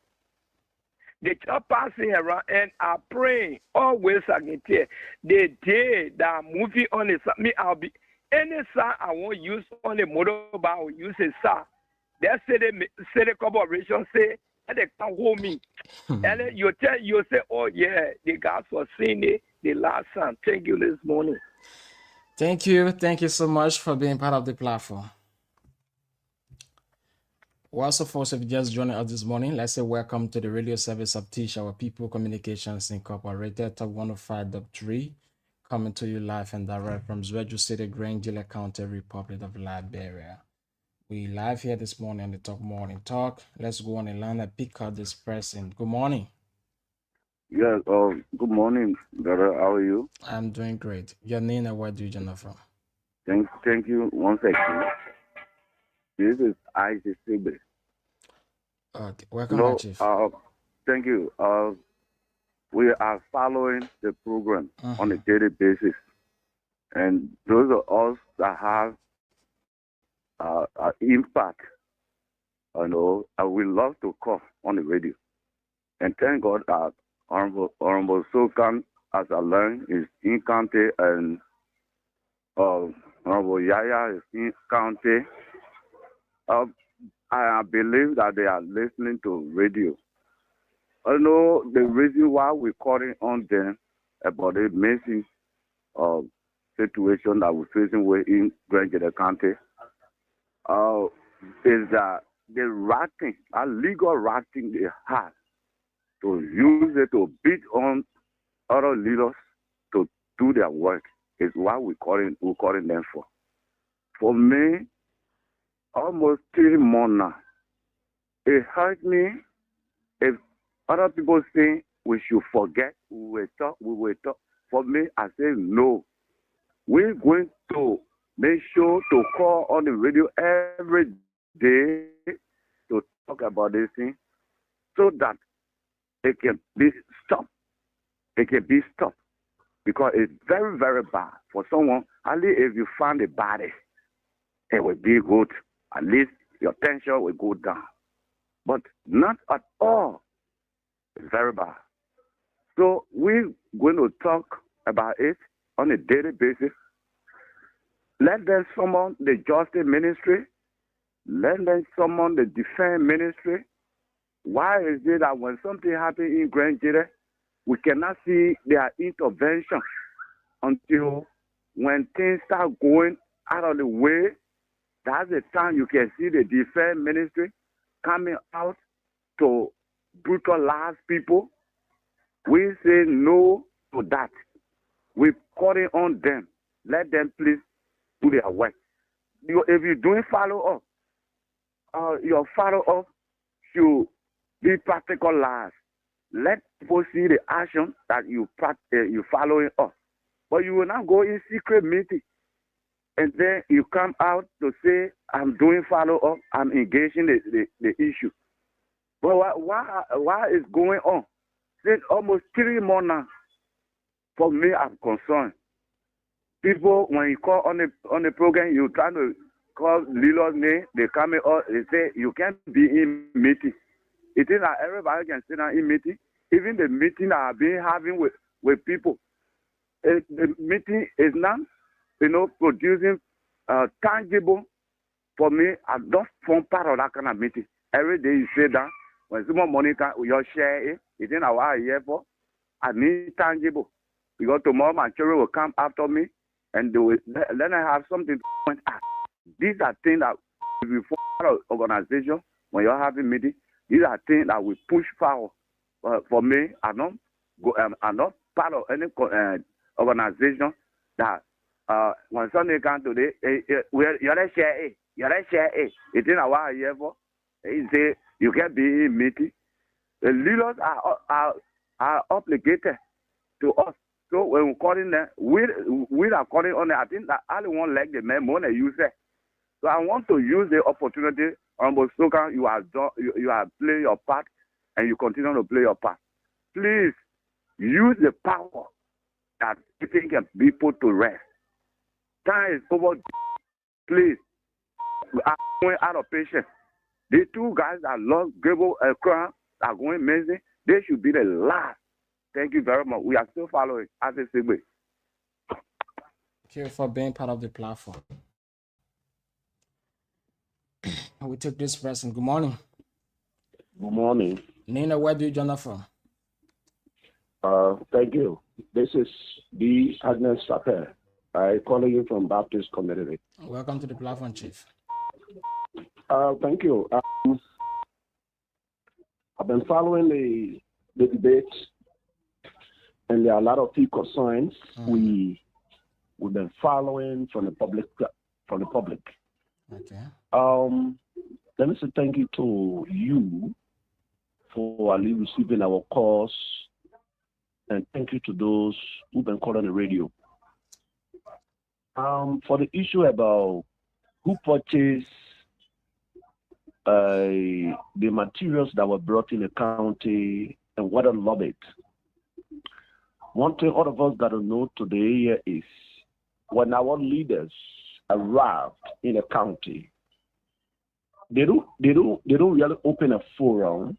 They just passing around and are praying always again. The day that I'm moving on the me, I'll be any side I won't use on the motorbike, I will use a side. That city corporation say, and they can't hold me. And then you say, oh yeah, the guys for seeing it the last time. Thank you this morning. Thank you. Thank you so much for being part of the platform. Well, also, folks, if you just joined us this morning, let's say welcome to the radio service of Teach Our People Communications Incorporated, Talk 105.3, coming to you live and direct from Zwedru City, Grangela County, Republic of Liberia. We live here this morning on the Talk Morning Talk. Let's go on and line and pick out this person. Good morning. Yes, good morning, brother. How are you? I'm doing great. Your name and where do you join from? Thank you once again. This is Isaac Sibley. Okay, welcome, Chief. Thank you. We are following the program on a daily basis. And those of us that have impact, I we love to call on the radio. And thank God that Honorable Sokan, as I learned, is in county, and Honorable Yaya is in county. I believe that they are listening to radio. I know the reason why we're calling on them about the missing situation that we're facing in Grangela County is that the ratting, illegal ratting they have, to use it to beat on other leaders to do their work is what we're calling them for. For me, almost 3 months now, it hurt me if other people say we should forget, we will talk. For me, I say no. We're going to make sure to call on the radio every day to talk about this thing so that it can be stopped. It can be stopped because it's very, very bad for someone. Only if you find a body, it will be good. At least your tension will go down. But not at all. It's very bad. So we're going to talk about it on a daily basis. Let them summon the justice ministry. Let them summon the defense ministry. Why is it that when something happens in Grangela, we cannot see their intervention until when things start going out of the way? That's the time you can see the defense ministry coming out to brutalize people. We say no to that. We're calling on them. Let them please do their work. If you're doing follow-up, your follow-up should be practicalized. Let people see the action that you following up. But you will not go in secret meeting and then you come out to say, I'm doing follow-up, I'm engaging the issue. But why is going on? Since almost 3 months now, for me, I'm concerned. People, when you call on the program, you trying to call Lilo's name, they come in, they say, you can't be in meeting. It is that everybody can sit down in meeting. Even the meeting that I've been having with people, the meeting is not, producing tangible. For me, I don't form part of that kind of meeting. Every day you sit down, when someone money we just share it. It's in our year for. I need tangible. Because tomorrow my children will come after me and then I have something to point at. These are things that if you form an organization, when you're having meeting, these are things that we push forward. For me, I don't are not part of any organization that when Sunday come today, you're share it. It's in our year for. He say you can be in meeting. The leaders are obligated to us. So when we calling them, we are calling on them. I think that I don't want like the men more than you say. So I want to use the opportunity. Almost so you are playing your part, and you continue to play your part. Please use the power that you think can be put to rest. Time is over. Please, we are going out of patience. The two guys that lost Gable and Crown are going missing. They should be the last. Thank you very much. We are still following as a segue. Thank you for being part of the platform. We took this person. Good morning. Good morning. Nina, where do you join us from? Thank you. This is the Agnes Saper. I call you from Baptist Community. Welcome to the platform, Chief. Thank you. I've been following the debates, and there are a lot of key concerns we've been following from the public. Okay. Let me say thank you to you for receiving our calls, and thank you to those who've been calling the radio. For the issue about who purchased the materials that were brought in the county and what love it. One thing all of us got to know today is when our leaders arrived in the county, they don't really open a forum.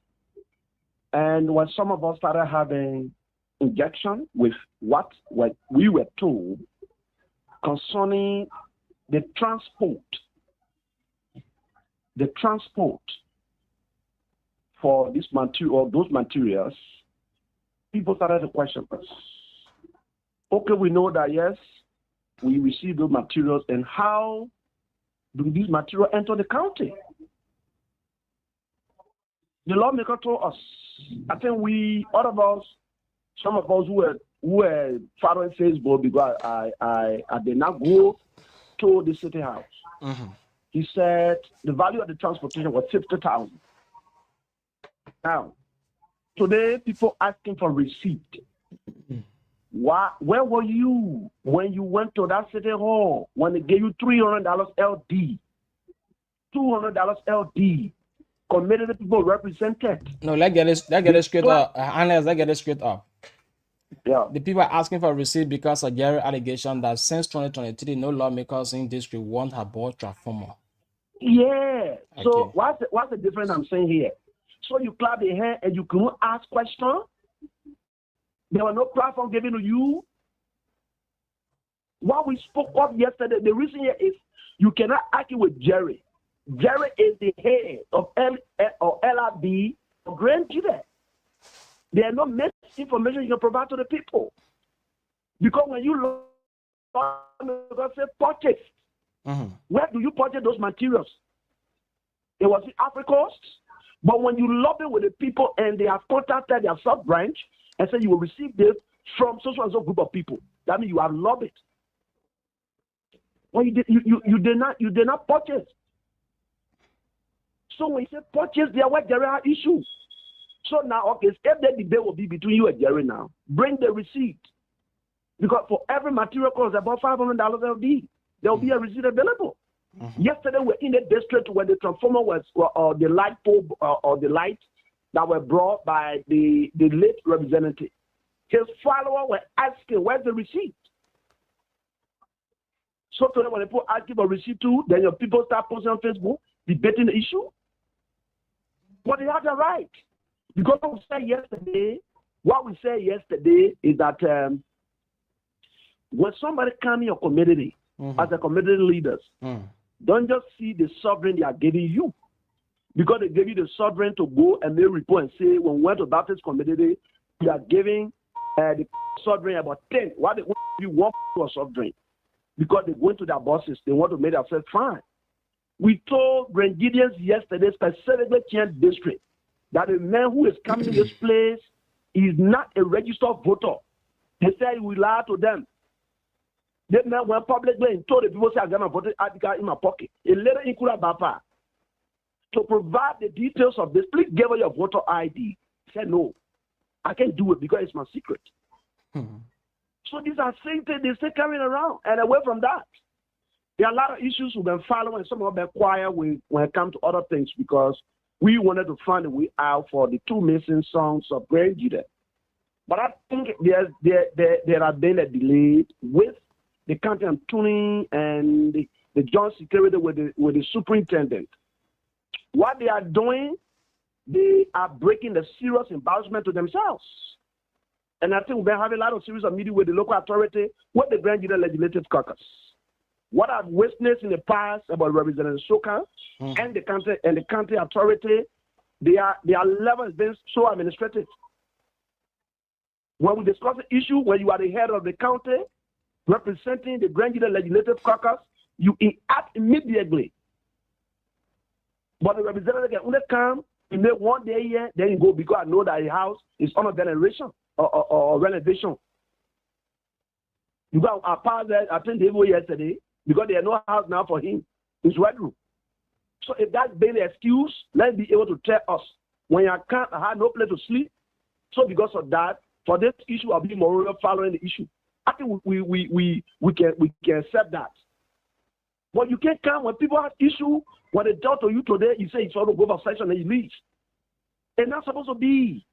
And when some of us started having injection with what we were told concerning the transport for this material or those materials, people started to question us. Okay, we know that yes, we receive those materials, and how do these materials enter the county? The lawmaker told us. I think some of us who were following Facebook because I did not go to the city house. Mm-hmm. He said the value of the transportation was 50,000. Now, today people asking for receipt. Where were you when you went to that city hall when they gave you $300 LD, $200 LD? Committed people represented. No, let's get it straight up. Let's get it straight up. Yeah. The people are asking for a receipt because of Jerry allegation that since 2023, no lawmakers in district 1 have bought transformer. Yeah. Okay. So what's the difference I'm saying here? So you clap your hand and you couldn't ask questions? There was no platform given to you? What we spoke of yesterday, the reason here is you cannot argue with Jerry. Jerry is the head of LRB or Grand Judah. There are no misinformation you can provide to the people. Because when you say purchase, where do you purchase those materials? It was in Africa. But when you lobby with the people and they have contacted their sub branch and say you will receive this from so and so group of people, that means you have lobbied. Well, you did not purchase. So when you say purchase, there are issues. So now, okay, if the debate will be between you and Jerry now, bring the receipt. Because for every material cost about $500 LD, there will be a receipt available. Yesterday, we were in a district where the transformer was, or the light pole, or the light that were brought by the late representative. His followers were asking, where's the receipt? So today, when people ask you for receipt too, then your people start posting on Facebook, debating the issue. But they have the right. Because what we said yesterday is that when somebody comes in your community, as a community leaders, don't just see the sovereign they are giving you. Because they gave you the sovereign to go and make report and say, when we went to Baptist community, we are giving the sovereign about 10. Why they want to be one to a sovereign? Because they went to their bosses. They want to make themselves fine. We told Grenadians yesterday, specifically Kent District, that a man who is coming to this place is not a registered voter. They say we lie to them. They met when publicly and told the people say I'm gonna vote article in my pocket. A letter in Kula Bapa to provide the details of this. Please give her your voter ID. He said no, I can't do it because it's my secret. So these are things that they still carrying around. And away from that, there are a lot of issues we've been following. Some of them been quiet when it comes to other things because we wanted to find a way out for the 2 missing sons of Grand Judah. But I think there have been a delay with the county tuning and the joint security with the superintendent. What they are doing, they are breaking the serious embarrassment to themselves. And I think we've been having a lot of series of meetings with the local authority, with the Grand Judah Legislative Caucus. What I've witnessed in the past about Representative Soka and the county authority, their level has been so administrative. When we discuss the issue, when you are the head of the county representing the Grand Judah Legislative Caucus, you act immediately. But the representative can only come, you make 1 day here, then you go because I know that the house is under veneration or renovation. You got our father, I think they were yesterday, because there are no house now for him. It's red room. So if that's been the excuse, let's be able to tell us when you can't have no place to sleep. So because of that, for this issue of being moral following the issue, I think we can accept that. But you can't come when people have issue, when they talk to you today, you say it's all to go for session and you leave. It's not supposed to be.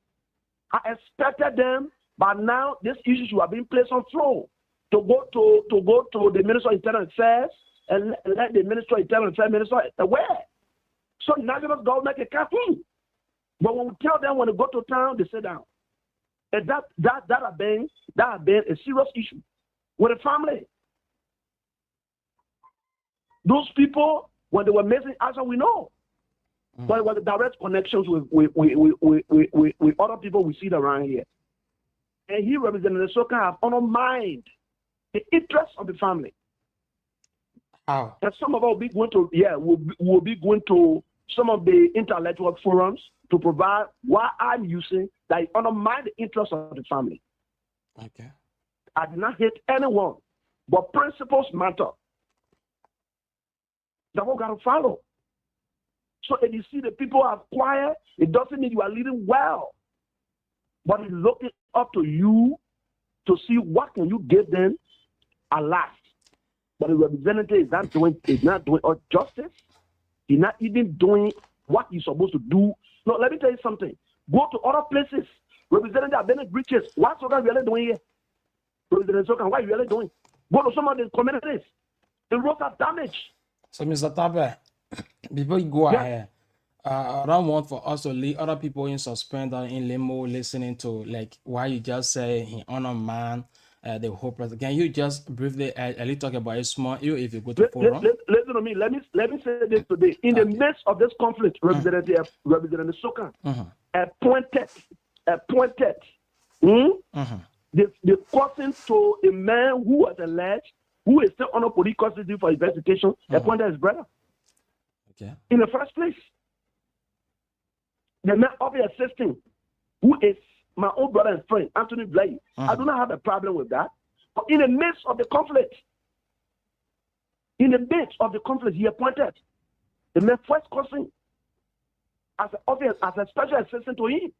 I expected them, but now this issue should have been placed on floor. To go to the Minister of Internal Affairs and let the Minister of Internal Affairs minister aware. So national government can come. But when we tell them when they go to town, they sit down. And that have been a serious issue with the family. Those people, when they were missing, as we know. But it was the direct connections with other people we see around here. And he Representative Soka have undermined the interest of the family. How? And some of us will be going to, we'll be going to some of the intellectual forums to provide what I'm using that undermine the interest of the family. Okay. I did not hate anyone, but principles matter. That we got to follow. So if you see the people are quiet, it doesn't mean you are leading well. But it's looking up to you to see what can you give them at last. But the representative is not doing justice. He's not even doing what he's supposed to do. No, let me tell you something. Go to other places. Representative have been in breaches. What's Soka really doing here? Representative Soka, what are you really doing? Go to some of the communities. The roads are damaged. So, Mr. Tabe, before you go ahead, I don't want for us to leave other people in suspend or in limbo listening to like why you just say he honor man, the whole president. Can you just briefly a little talk about it small? You if you go to forum. Listen to me. Let me say this today. In the midst of this conflict, Representative Soka appointed the cousin to a man who was alleged, who is still under police custody for investigation, appointed his brother. Okay. In the first place, the man of the assistant, who is my own brother and friend, Anthony Blaine. I do not have a problem with that. But in the midst of the conflict, he appointed the man first cousin as a special assistant to him.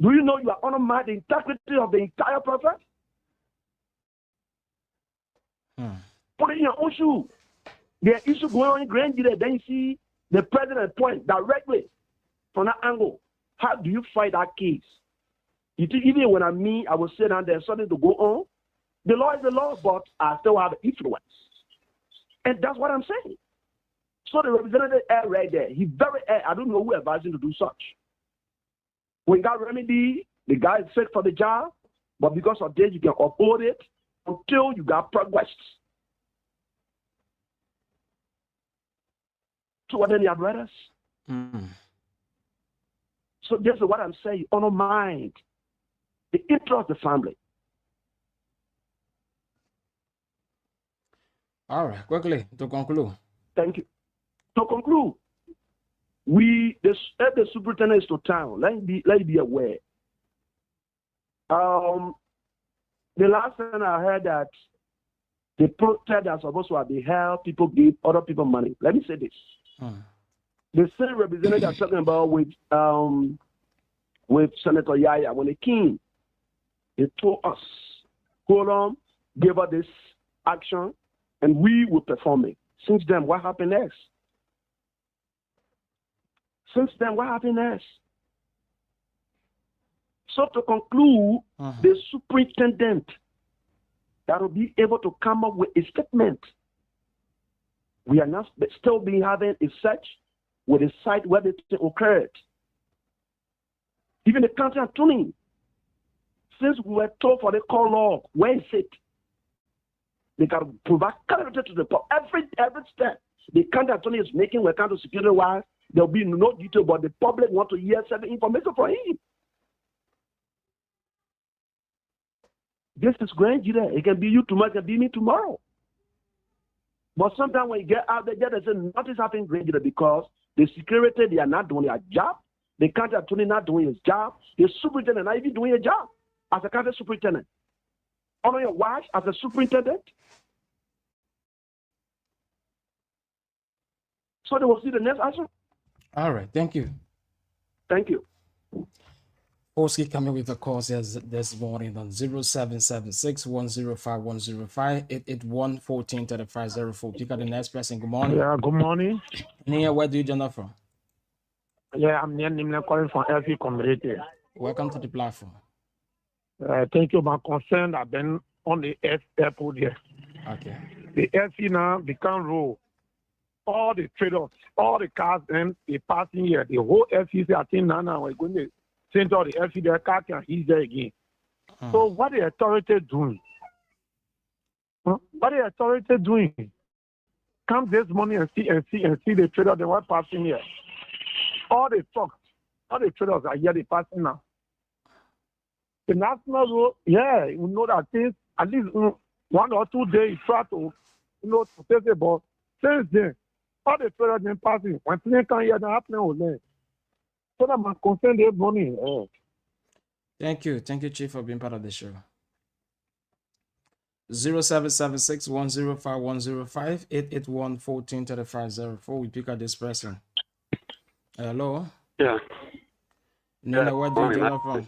Do you know you are undermining the integrity of the entire process? Put it in your own shoe. There are issues going on in Grand Judah, then you see the president point directly from that angle. How do you fight that case? You think even when I will sit down there, something to go on. The law is the law, but I still have influence. And that's what I'm saying. So the representative right there, he very I don't know who advised him to do such. When you got remedy, the guy is fit for the job, but because of this, you can uphold it until you got progress. So what then you have brothers? So this is what I'm saying. Honor mind the interest of the family. All right, quickly to conclude. Thank you. To conclude, the superintendent is to town. Let's be aware. The last time I heard that the protest are supposed to be held, people give other people money. Let me say this. The same representative are talking about with Senator Yaya, when they came, they told us, hold on, give us this action, and we will perform it. Since then, what happened next? So to conclude, the superintendent that will be able to come up with a statement. We are not still being having a search with a site where the thing occurred. Even the county attorney, since we were told for the call log, where is it? They got to provide clarity to the public. Every step the county attorney is making when it comes to security wise, there will be no detail, but the public want to hear certain information from him. This is Grand Judah. It can be you tomorrow, it can be me tomorrow. But sometimes when you get out there, they say nothing's happening Grand Judah because the security, they are not doing their job. The county attorney not doing his job. The superintendent not even doing a job as a county superintendent. Honor your wife as a superintendent. So they will see the next answer. All right, thank you. Thank you. Oski coming with the calls this morning on 0776 105 105 881 143504. Pick up the next person. Good morning. Yeah, good morning. Nia, where do you join us from? Yeah, I'm Nimla calling from LC community. Welcome to the platform. Thank you. My concern I've been on the airport here. Okay. The LC now become rule. All the traders, all the cars, and they passing here. The whole LC, I think now we're going to send all the LC, their car can ease there again. So what the authority doing? What the authority doing? Come this morning and see the traders, they were passing here. All the trucks, all the traders are here, they passing now. The national road, yeah, you know that things, at least 1 or 2 days, try to, to say it, but since then, all the traders been passing. When things come here, they're happening with them. So that my concern this morning. Thank you, Chief, for being part of the show. 0776 105 105 881 143504. We pick up this person. Hello. Yeah. Nina, where do you join us from?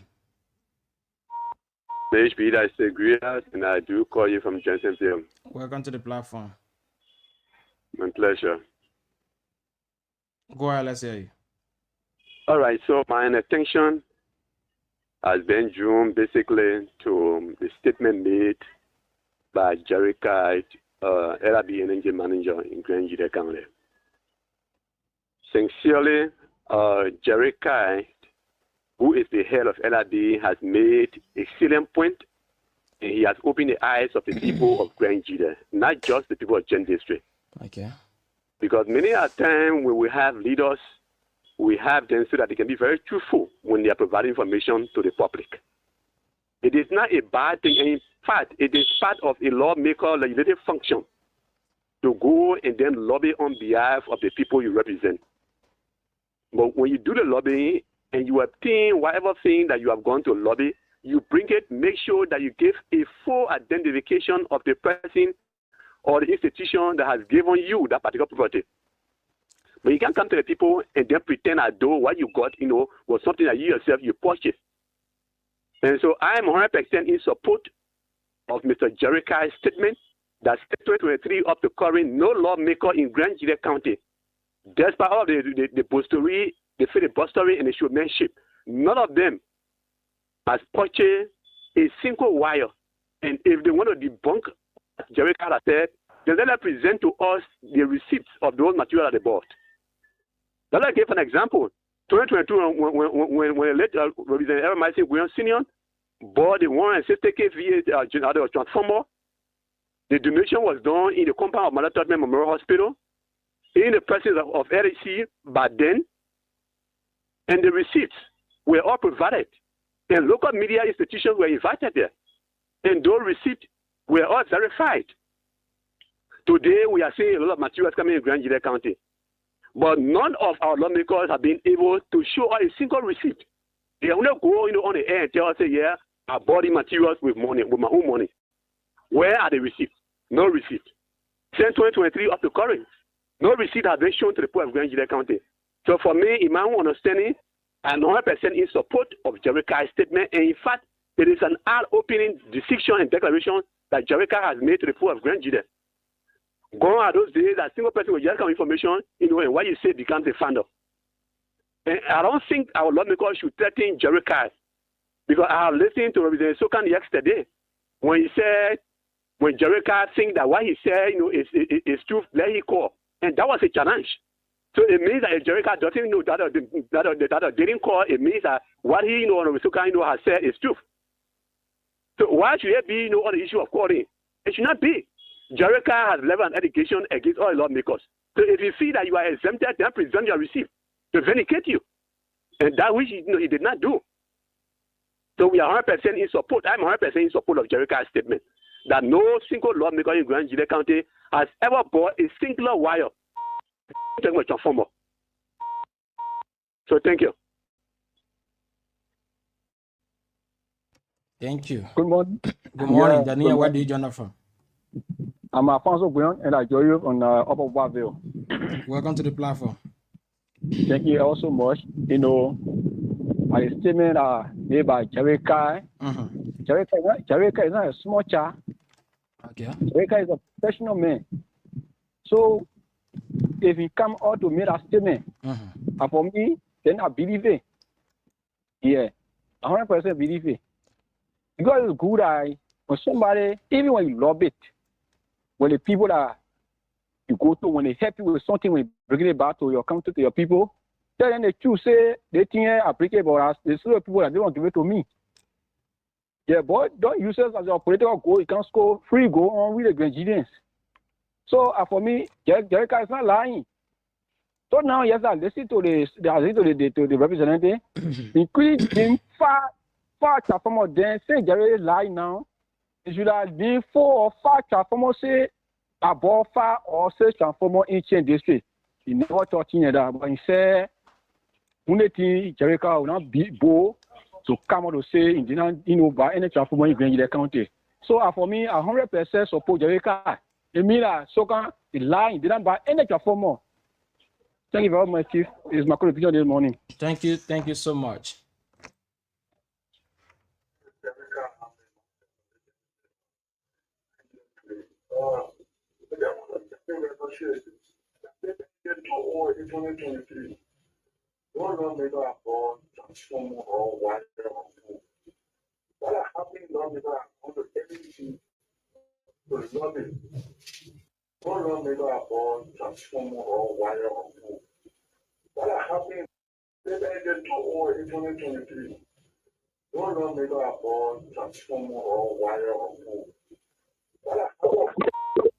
HB, I say greetings, and I do call you from Jensenville. Welcome to the platform. My pleasure. Go ahead, let's hear you. All right, so my attention has been drawn basically to the statement made by Jerry Kite, LRB Energy Manager in Grand Judah County. Sincerely, Jerry Kite, who is the head of LRB, has made a salient point, and he has opened the eyes of the people of Grand Judah, not just the people of Gen District. Okay. Because many a time when we have leaders, we have them so that they can be very truthful when they are providing information to the public. It is not a bad thing. In fact, it is part of a lawmaker legislative function to go and then lobby on behalf of the people you represent. But when you do the lobbying and you obtain whatever thing that you have gone to lobby, you bring it, make sure that you give a full identification of the person or the institution that has given you that particular property. But you can't come to the people and then pretend as though what you got, was something that you yourself, you purchased. And so I am 100% in support of Mr. Jericho's statement that 2023 up to current, no lawmaker in Grand Judah County, despite all the boastery, the filibustery, and the showmanship, none of them has purchased a single wire. And if they want to debunk Jericho has said, then let them present to us the receipts of those materials that they bought. Let me give an example. 2022, when late Representative Eremasi William Senior bought the 160 kVA transformer, the donation was done in the compound of Mother Tubman Memorial Hospital, in the presence of LHC by then, and the receipts were all provided. And local media institutions were invited there. And those receipts were all verified. Today, we are seeing a lot of materials coming in Grand Judah County. But none of our lawmakers have been able to show us a single receipt. They only go on the air and tell us, yeah, I bought the materials with money, with my own money. Where are the receipts? No receipt. Since 2023 up to current, no receipt has been shown to the poor of Grand County. So for me, in my own understanding, I'm 100% in support of Jericho's statement. And in fact, it is an eye-opening decision and declaration that Jericho has made to the poor of Grand Judah. Gone are those days that single person will just come information, and what you say becomes a founder. And I don't think our lawmakers should threaten Jericho, because I have listened to Representative Sokan yesterday when he said, when Jericho think that what he said, is true, let him call. And that was a challenge. So it means that if Jericho doesn't know that didn't call, it means that what he has said is true. So why should it be on the issue of calling? It should not be. Jericho has level an education against all lawmakers. So if you see that you are exempted, then present your receipt to vindicate you. And that which he did not do. So we are 100% in support. I'm 100% in support of Jericho's statement that no single lawmaker in Grand Judah County has ever bought a singular wire transformer. So thank you. Thank you. Good morning. Good morning. Yeah, Daniel, where do you join us from? I'm Alfonso Guion, and I join you on Upper Waville. Welcome to the platform. Thank you all so much. My statement made by Jericho. Jericho is not a small child. Okay. Jericho is a professional man. So if he come out to make a statement, and for me, then I believe it. Yeah, 100% believe it. Because it's good when somebody, even when you love it, when the people that you go to, when they help you with something, when you bring it back to your country, to your people, then they choose, say, they think I applicable as the sort of people that they don't give it to me. Yeah, but don't use it as your political goal. You can score free go on with the Grenadians. So for me, Jericho is not lying. So now, yes, I listen to the representative, including him far transformer. Then say Jerry lie now. It should have been 4 or 5 transformers say above 5 or 6 transformer in Chain District. He never thought in that, but he said, Jericho will not be bold to come out to say in by any transformer in Grand County. So for me, 100% support Jericho. It means that Sokan is lying, didn't buy any transformer. Thank you very much, Chief. It's my contribution this morning. Thank you. Thank you so much.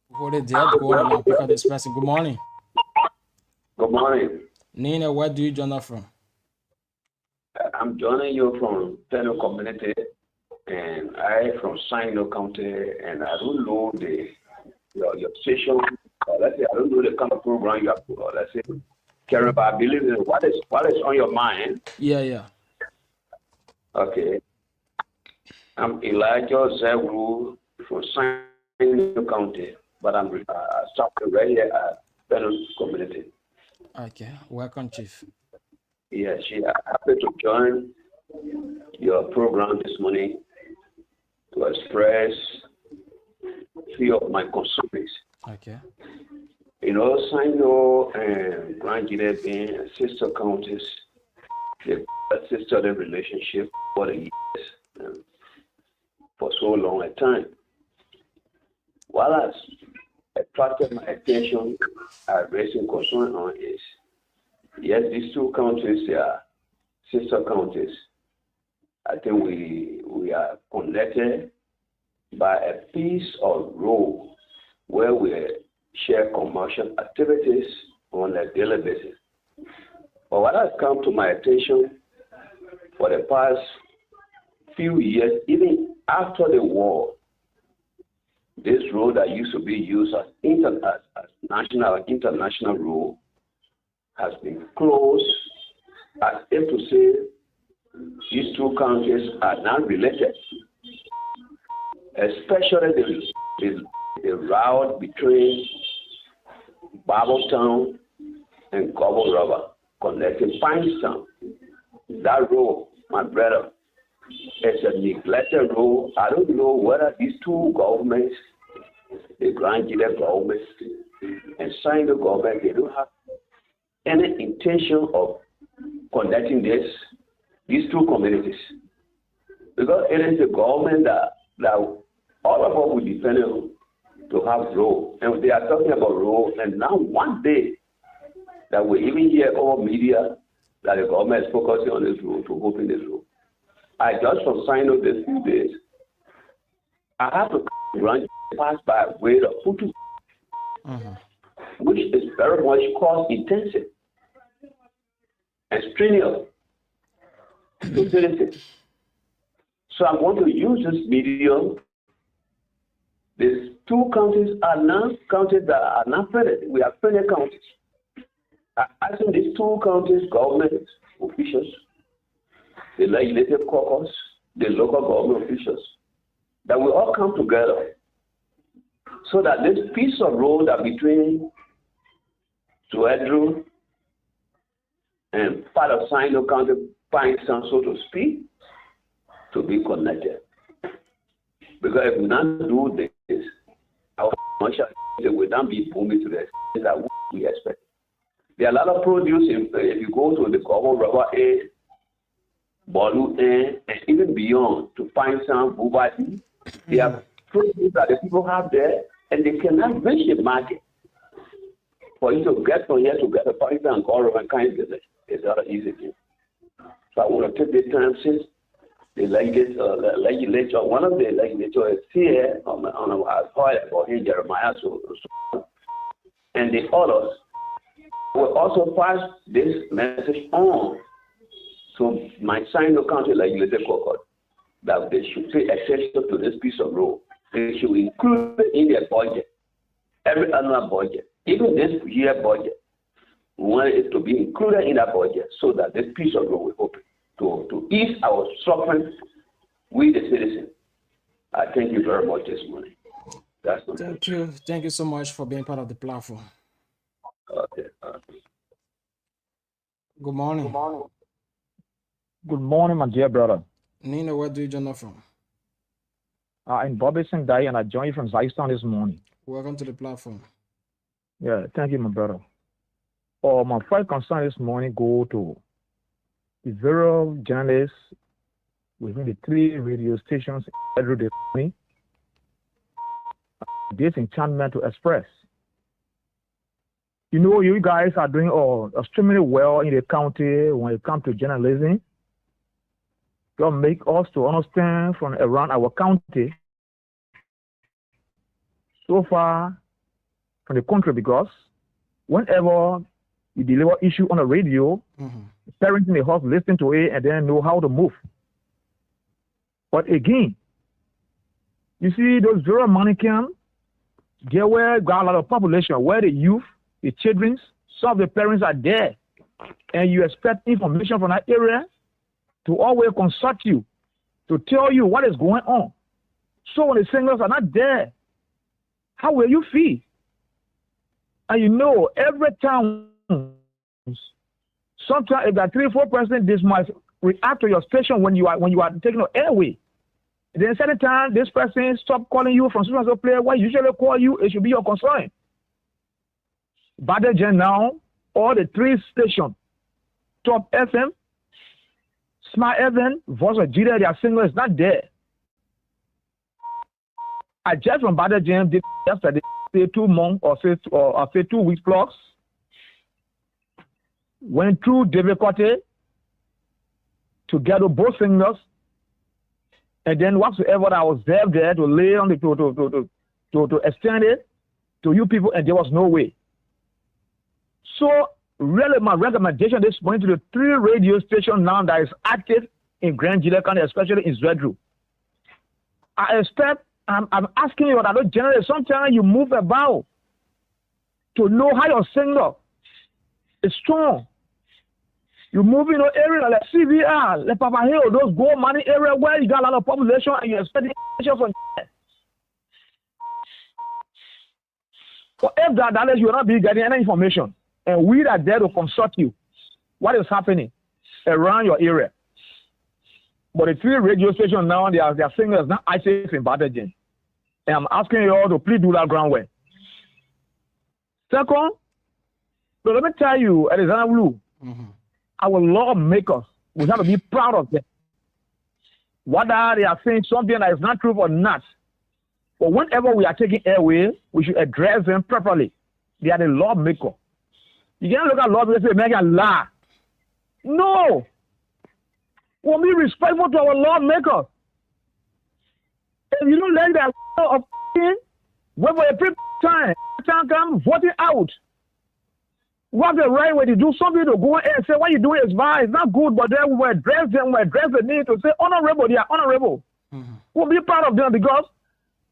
Before they did go on and pick up this person. Good morning. Good morning. Nina, where do you join us from? I'm joining you from Peno community, and I from Sino County, and I don't know your station. Let's say I don't know the kind of program you have. Let's say, Karen, but I believe what is on your mind. Yeah. Okay. I'm Elijah Zegru from Sino County, but I'm stopping right here at Peno community. Okay, welcome, Chief. Yes, I'm happy to join your program this morning to express few of my concerns. Okay. Sino and Grand Judah being sister counties, they've had sisterly relationship for the years, for so long a time. What has attracted my attention, raising concern on is, yes, these two counties are sister counties. I think we are connected by a piece of road where we share commercial activities on a daily basis. But what has come to my attention for the past few years, even after the war, this road that used to be used as national international road has been closed, as if to say these two counties are not related, especially the route between Barbertown and Cobble Rubber connecting Pinestown. That road, my brother, is a neglected road. I don't know whether these two governments, the Grand Gila government and Sino government, they don't have any intention of connecting these two communities. Because it is the government that all of us will depend on to have road. And they are talking about road, and now one day that we even hear all media that the government is focusing on this road, to open this road. I just from sign up this few days. I have to pass by way of Putu, which is very much cost intensive and strenuous. So I'm going to use this medium. These two counties are not counties that are not friendly. We are friendly counties. I think these two counties, government officials, the legislative caucus, the local government officials, that we all come together so that this piece of road that between Suedru and part of Sino County, Pinestown, so to speak, to be connected. Because if we not do this, our commercial will not be booming to the extent that we expect. There are a lot of produce. If you go to the Cobble Rubber A, WULU A, and even beyond to Pinestown, Bubati, there are produce that the people have there, and they cannot reach the market. For you to get from here to get a Pinestown and Cobble Rubber kind of business is not an easy thing. So I want to take this time since the legislature, one of the legislators is here on our soil for him, Jeremiah, and the others will also pass this message on to my Sino County Legislative Caucus that they should pay attention to this piece of road. They should include it in their budget, every annual budget, even this year budget. We want it to be included in our budget so that this piece of road will open to ease our suffering with the citizens. I thank you very much this morning. Thank you. Thank you so much for being part of the platform. Okay. Good morning. Good morning. Good morning, my dear brother. Nina, where do you join us from? In Bobison Day, and I joined you from Zaistown this morning. Welcome to the platform. Yeah, thank you, my brother. My first concern this morning go to the various journalists within the 3 radio stations every day. Disenchantment to express. You know, you guys are doing extremely well in the county when it comes to journalism. God make us to understand from around our county so far from the country, because whenever you deliver issue on the radio, parents in the house listen to it and then know how to move. But again, you see those rural mannequins, they were got a lot of population where the youth, the children, some of the parents are there, and you expect information from that area to always consult you, to tell you what is going on. So when the singers are not there, how will you feel? And you know, every time, sometimes if that 3-4%, this must react to your station when you are taking the airway. Then certain time, this person stop calling you from so player. Why usually call you? It should be your concern. But then now, all the 3 stations, Top FM, Smart FM, Voice of Jida, their singer is not there. I just from Bada Jam did yesterday, say 2 months or say 2 weeks plus. Went through difficulty to get both singers, and then whatsoever I was there to lay on the to extend it to you people, and there was no way. So really, my recommendation this morning to the 3 radio stations now that is active in Grand Gila County, especially in Suedru. I expect, I'm asking you, that generally sometimes you move about to know how your singer is strong. You move in an area like CVR, like Papa Hill, those gold money area where you got a lot of population and you're expecting from there. So if that is, you will not be getting any information. And we are there to consult you. What is happening around your area? But the 3 radio stations now, they are saying there's not ISIS in Batagen. And I'm asking you all to please do that groundwork. Second, so let me tell you, Alexander WULU, our lawmakers, we have to be proud of them. Whether they are saying something that is not true or not, but whenever we are taking airway, we should address them properly. They are the lawmaker. You can't look at lawmakers and say, make a lie. No. We'll be respectful to our lawmakers. If you don't like that of thing, wait for a time come voting out. What's the right way to do something to go and say what you're doing is bad, it's not good, but then we will address them, we address the need to say honorable, they are honorable. We'll be proud of them because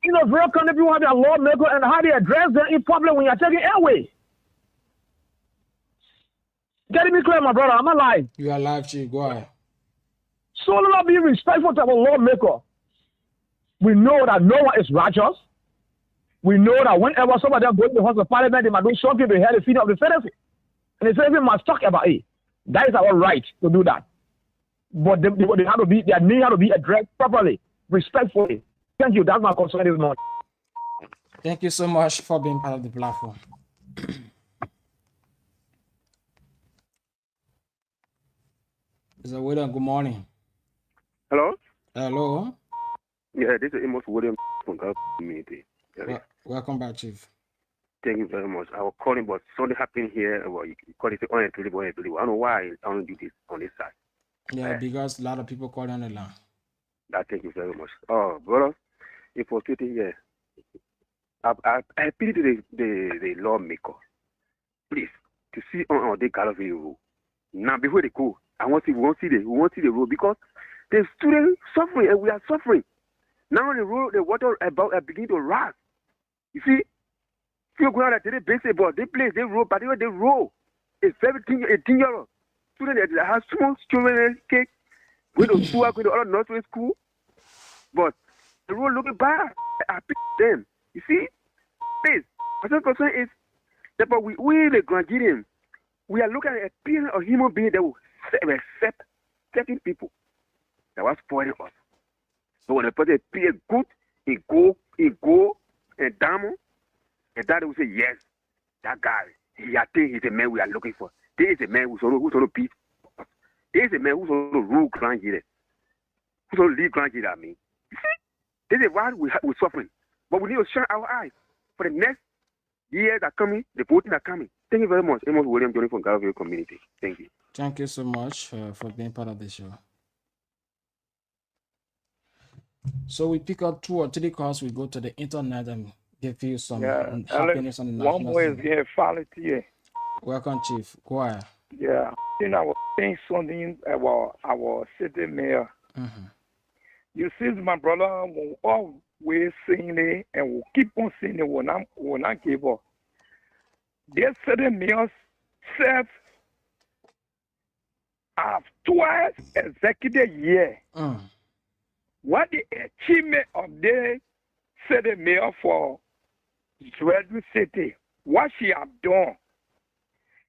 very country people have their lawmaker and how they address them in public when you're taking airway. Getting me clear, my brother, I'm alive. You are alive, Chief. Go ahead. So let us be respectful to our lawmaker. We know that no one is righteous. We know that whenever somebody goes to the House of Parliament, they might do something to hear the feet of the citizen. And the citizen must talk about it. That is our right to do that. But they have to be, their need have to be addressed properly, respectfully. Thank you. That's my concern this morning. Thank you so much for being part of the platform. Mr. William, good morning. Hello? Hello. Yeah, this is Amos William from Gulf Community. Welcome back, Chief. Thank you very much. I was calling, but something happened here. Well, you call it unbelievable. I don't know why I don't do this on this side. Yeah, because a lot of people call on the line. Thank you very much. Oh, brother, it was 20 years. I pity the lawmaker. Please, to see on the Galloway road. Now, before they go, we want to see the road because the students suffering and we are suffering. Now the road, the water about begin to rise. You see, few go out at the baseball, they play, they roll, but they roll. It's very dangerous. Students that have small children, cake, going to school, going to other nursery school, but the road looking bad. I pick them. You see, please, my concern is that we the Nigerians, we are looking at a period of human being that will accept certain people that was spoiling us. So when a person appear good, he go and damn, and that will say, yes, that guy, he's the man we are looking for. This is a man who's going to beat us. This is a man who's going to rule Grand Nigeria. Who's going to lead Grand Nigeria, I mean. You see, this is why we're suffering. But we need to shine our eyes for the next years that are coming, the voting are coming. Thank you very much. Amos William joining from Galloway Community. Thank you. Thank you so much for being part of the show. So we pick up 2 or 3 calls. We go to the internet and give you some happiness on the national one more is here, follow here. Welcome, Chief. Go ahead. Yeah, I was saying something about our city mayor. You see, my brother will always saying it and will keep on saying it will not give up. This city mayor serve of twice executive year. What the achievement of the city mayor for Dredge City, what she have done.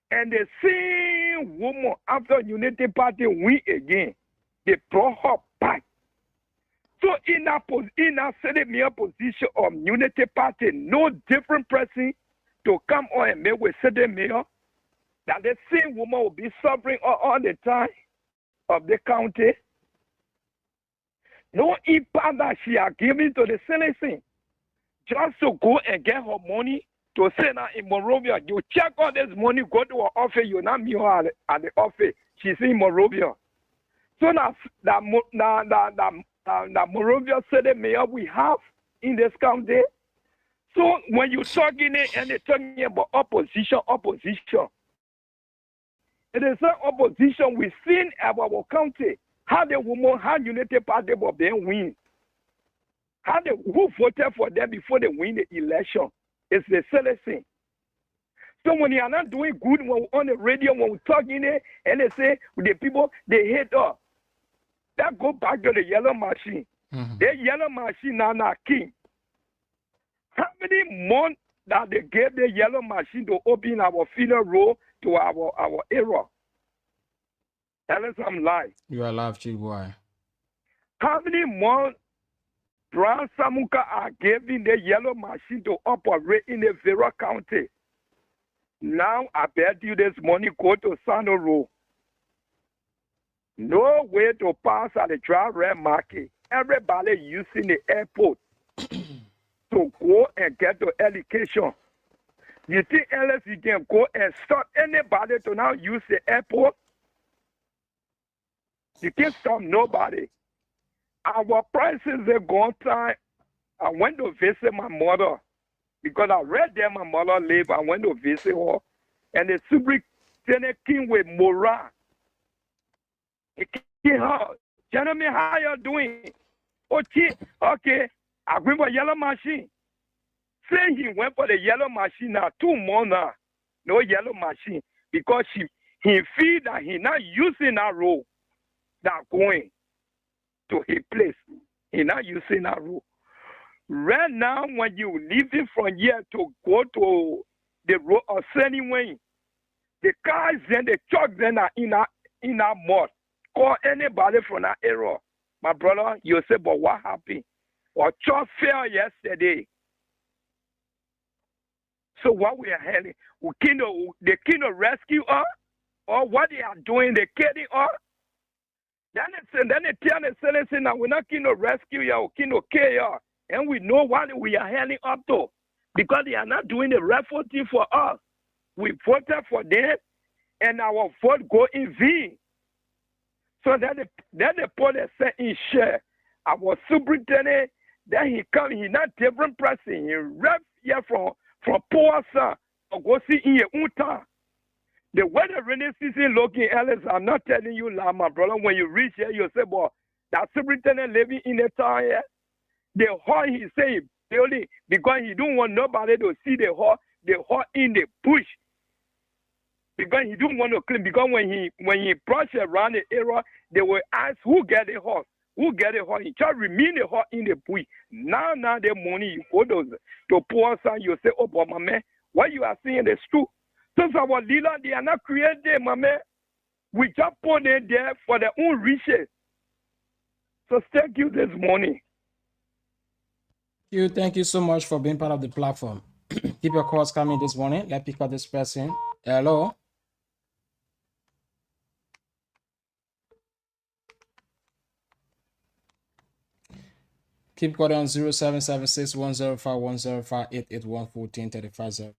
And the same woman after Unity Party win again, they brought her back. So in a city mayor position of Unity Party, no different person to come on and make with city mayor, that the same woman will be suffering all the time of the county. No impact that she are giving to the citizen. Just to go and get her money to send her in Monrovia. You check all this money, go to her office, you not meet her at the office. She's in Monrovia. So now the Monrovia city mayor we have in this county. So when you talking it and they're talking about opposition, it is an opposition we've seen at our county. How the woman, how Unity Party will be win. Who voted for them before they win the election? It's the citizen. So when they are not doing good when on the radio, when we talking there, and they say the people they hate us. That go back to the yellow machine. The yellow machine now not king. How many months that they gave the yellow machine to open our funeral road to our era? Unless I'm lying. You are alive, chief boy. How many months Brown Samuka are giving the yellow machine to operate in the Vera County? Now I bet you this money go to Sano Road. No way to pass at the dry red market. Everybody using the airport to go and get the education. You think unless you can go and stop anybody to now use the airport? You can't stop nobody. Our prices are gone time. I went to visit my mother because I read there my mother live. I went to visit her, and the superintendent came with morale. He came out, gentlemen, how you doing? Okay, I went for yellow machine. Say he went for the yellow machine now 2 months now, no yellow machine because he feel that he not using that road that going to his place. He not using that road. Right now, when you leaving from here to go to the road or anyway, the cars and the trucks then are in that mud. Call anybody from that area. My brother, you say, but what happened? Or truck fell yesterday. So what we are having, they cannot rescue us, or what they are doing, they killing us. Then they tell the citizens that we're not going to rescue you, or going to kill you. And we know what we are heading up to. Because they are not doing the rightful thing for us. We voted for them, and our vote go in vain. So then the police say in share. Our superintendent, then he come, he not different person. He rep here from poor son, or go see in your own town. The way the rainy season looking, Ellis, I'm not telling you, my brother, when you reach here, you say, boy, that superintendent living in the town here, the hall he say building, because he don't want nobody to see the hall in the bush. Because he don't want to clean, because when he brush around the area, they will ask who get the horse. Who get a horse? He just remain the horse in the bush. Now the money you go to poor son, you say, oh, but my man, what you are saying is true. Since our leader, they are not created, my man. We just put them there for their own riches. So thank you this morning. Thank you so much for being part of the platform. Keep your calls coming this morning. Let's pick up this person. Hello. Keep calling on 0776 105 105 881 14 35.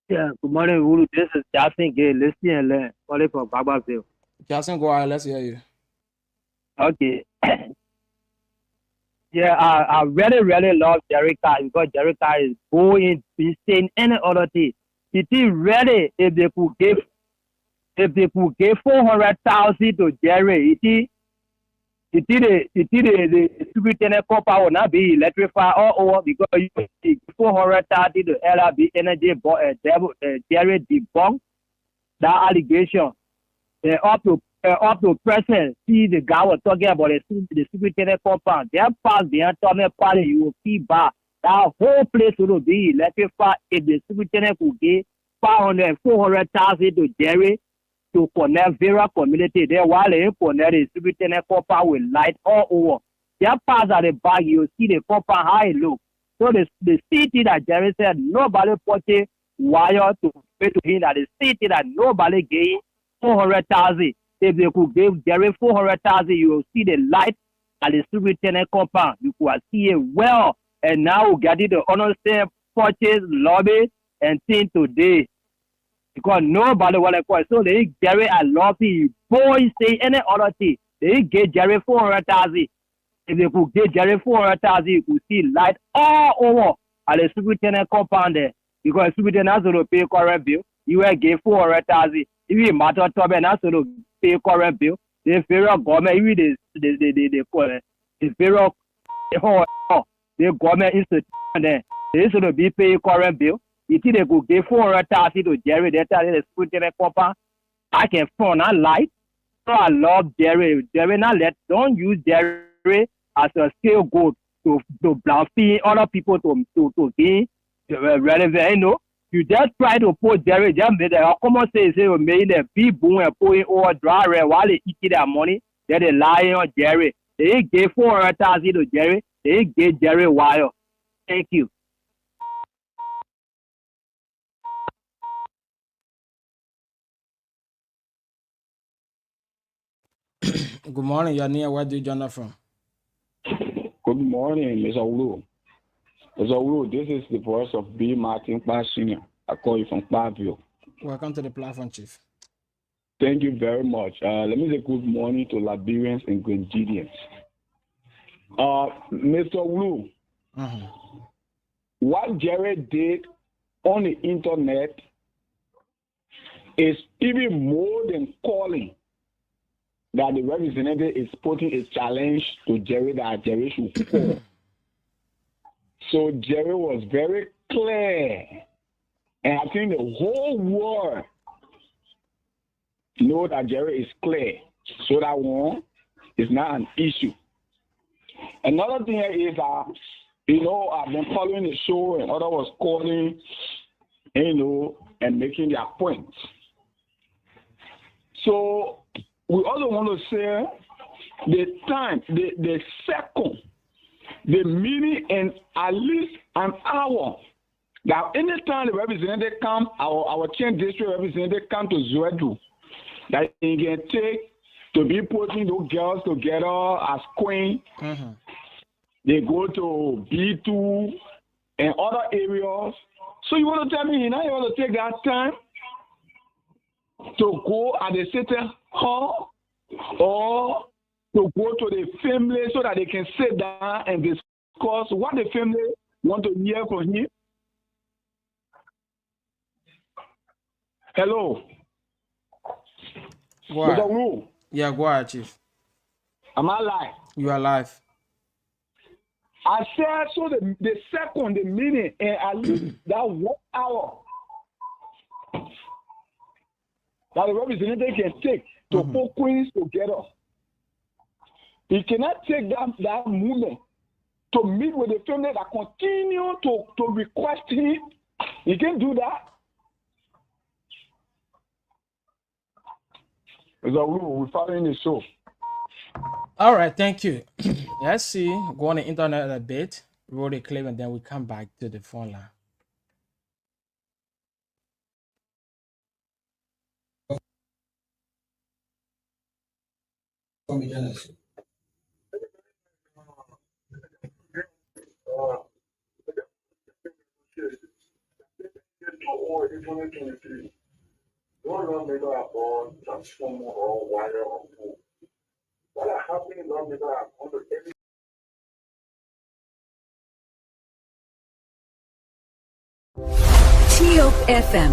Yeah, good morning, WULU. This is Jason Gay, listening and learn, calling from Babaville. Jason, go ahead, let's hear you. Okay. Yeah, I really, really love Jericho because Jericho is going insane any other thing. It is ready if they could give 400,000 to Jerry. The superintendent copper will not be electrified all over because you see 400,000 to LRB Energy Jerry debunked that allegation. Up to present, see the guy was talking about the superintendent compound. Their past behind Tommy Party, you will see back. That whole place will be electrified if the superintendent could give 400,000 to Jerry to connect Vera community. Then while they connect the superintendent compound with light all over. Their past at the back, you see the compound how it look. So the city that Jerry said nobody put a wire to pay to him, that the city that nobody gave 400,000. If they could give Jerry 400,000, you will see the light at the superintendent compound. You could see it well. And now we get it to understand purchase, lobby, and thing today. Because nobody want to call. So they Jerry a lobby. Boys say any other thing. They get Jerry 400,000. If they could get Jerry 400,000, you could see light all over at the superintendent compound there. Because the superintendent has to pay current bill. You will give 400,000. If you matter to be not to pay current bill, the federal government, if they call it, the federal the government institution there. They should be paying current bill. If they could give 400,000 to Jerry, they tell the school to the copper. I can phone a light. So I love Jerry. Jerry, don't use Jerry as a scapegoat to blaspheme other people to be relevant. You know, you just try to put Jerry. Just make the common say make the people and put over dry while they eat their money. Then they lie on Jerry. They gave 400,000 to Jerry. They gave Jerry wire. Thank you. Good morning, Yania. Where do you join us from? Good morning, Mr. WULU. Mr. WULU, this is the voice of B. Martin Kpa Sr. I call you from Kpaville. Welcome to the platform, Chief. Thank you very much. Let me say good morning to Liberians and Grenadians. Mr. WULU, what Jared did on the internet is even more than calling that the representative is putting a challenge to Jerry that Jerry should call. So Jerry was very clear. And I think the whole world know that Jerry is clear. So that one is not an issue. Another thing is, I've been following the show and others was calling, and making their points. So we also want to say the time, the second, the minute, and at least an hour. That anytime the representative come, our 10th district representative come to Zwedu, that he can take to be putting those girls together as queen. They go to B2 and other areas. So you want to tell me now you want to take that time to go at the city hall or to go to the family so that they can sit down and discuss what the family want to hear from him? Hello. Go ahead. Yeah, go ahead, Chief. Am I live? You are live. I said so the second, the minute, and at least that 1 hour that the representative can take to put queens together. He cannot take that movement to meet with the family that continue to request him. He can do that. We're following the show. All right, thank you. Let's see. Go on the internet a bit, roll the clip, and then we come back to the phone line. TOP FM.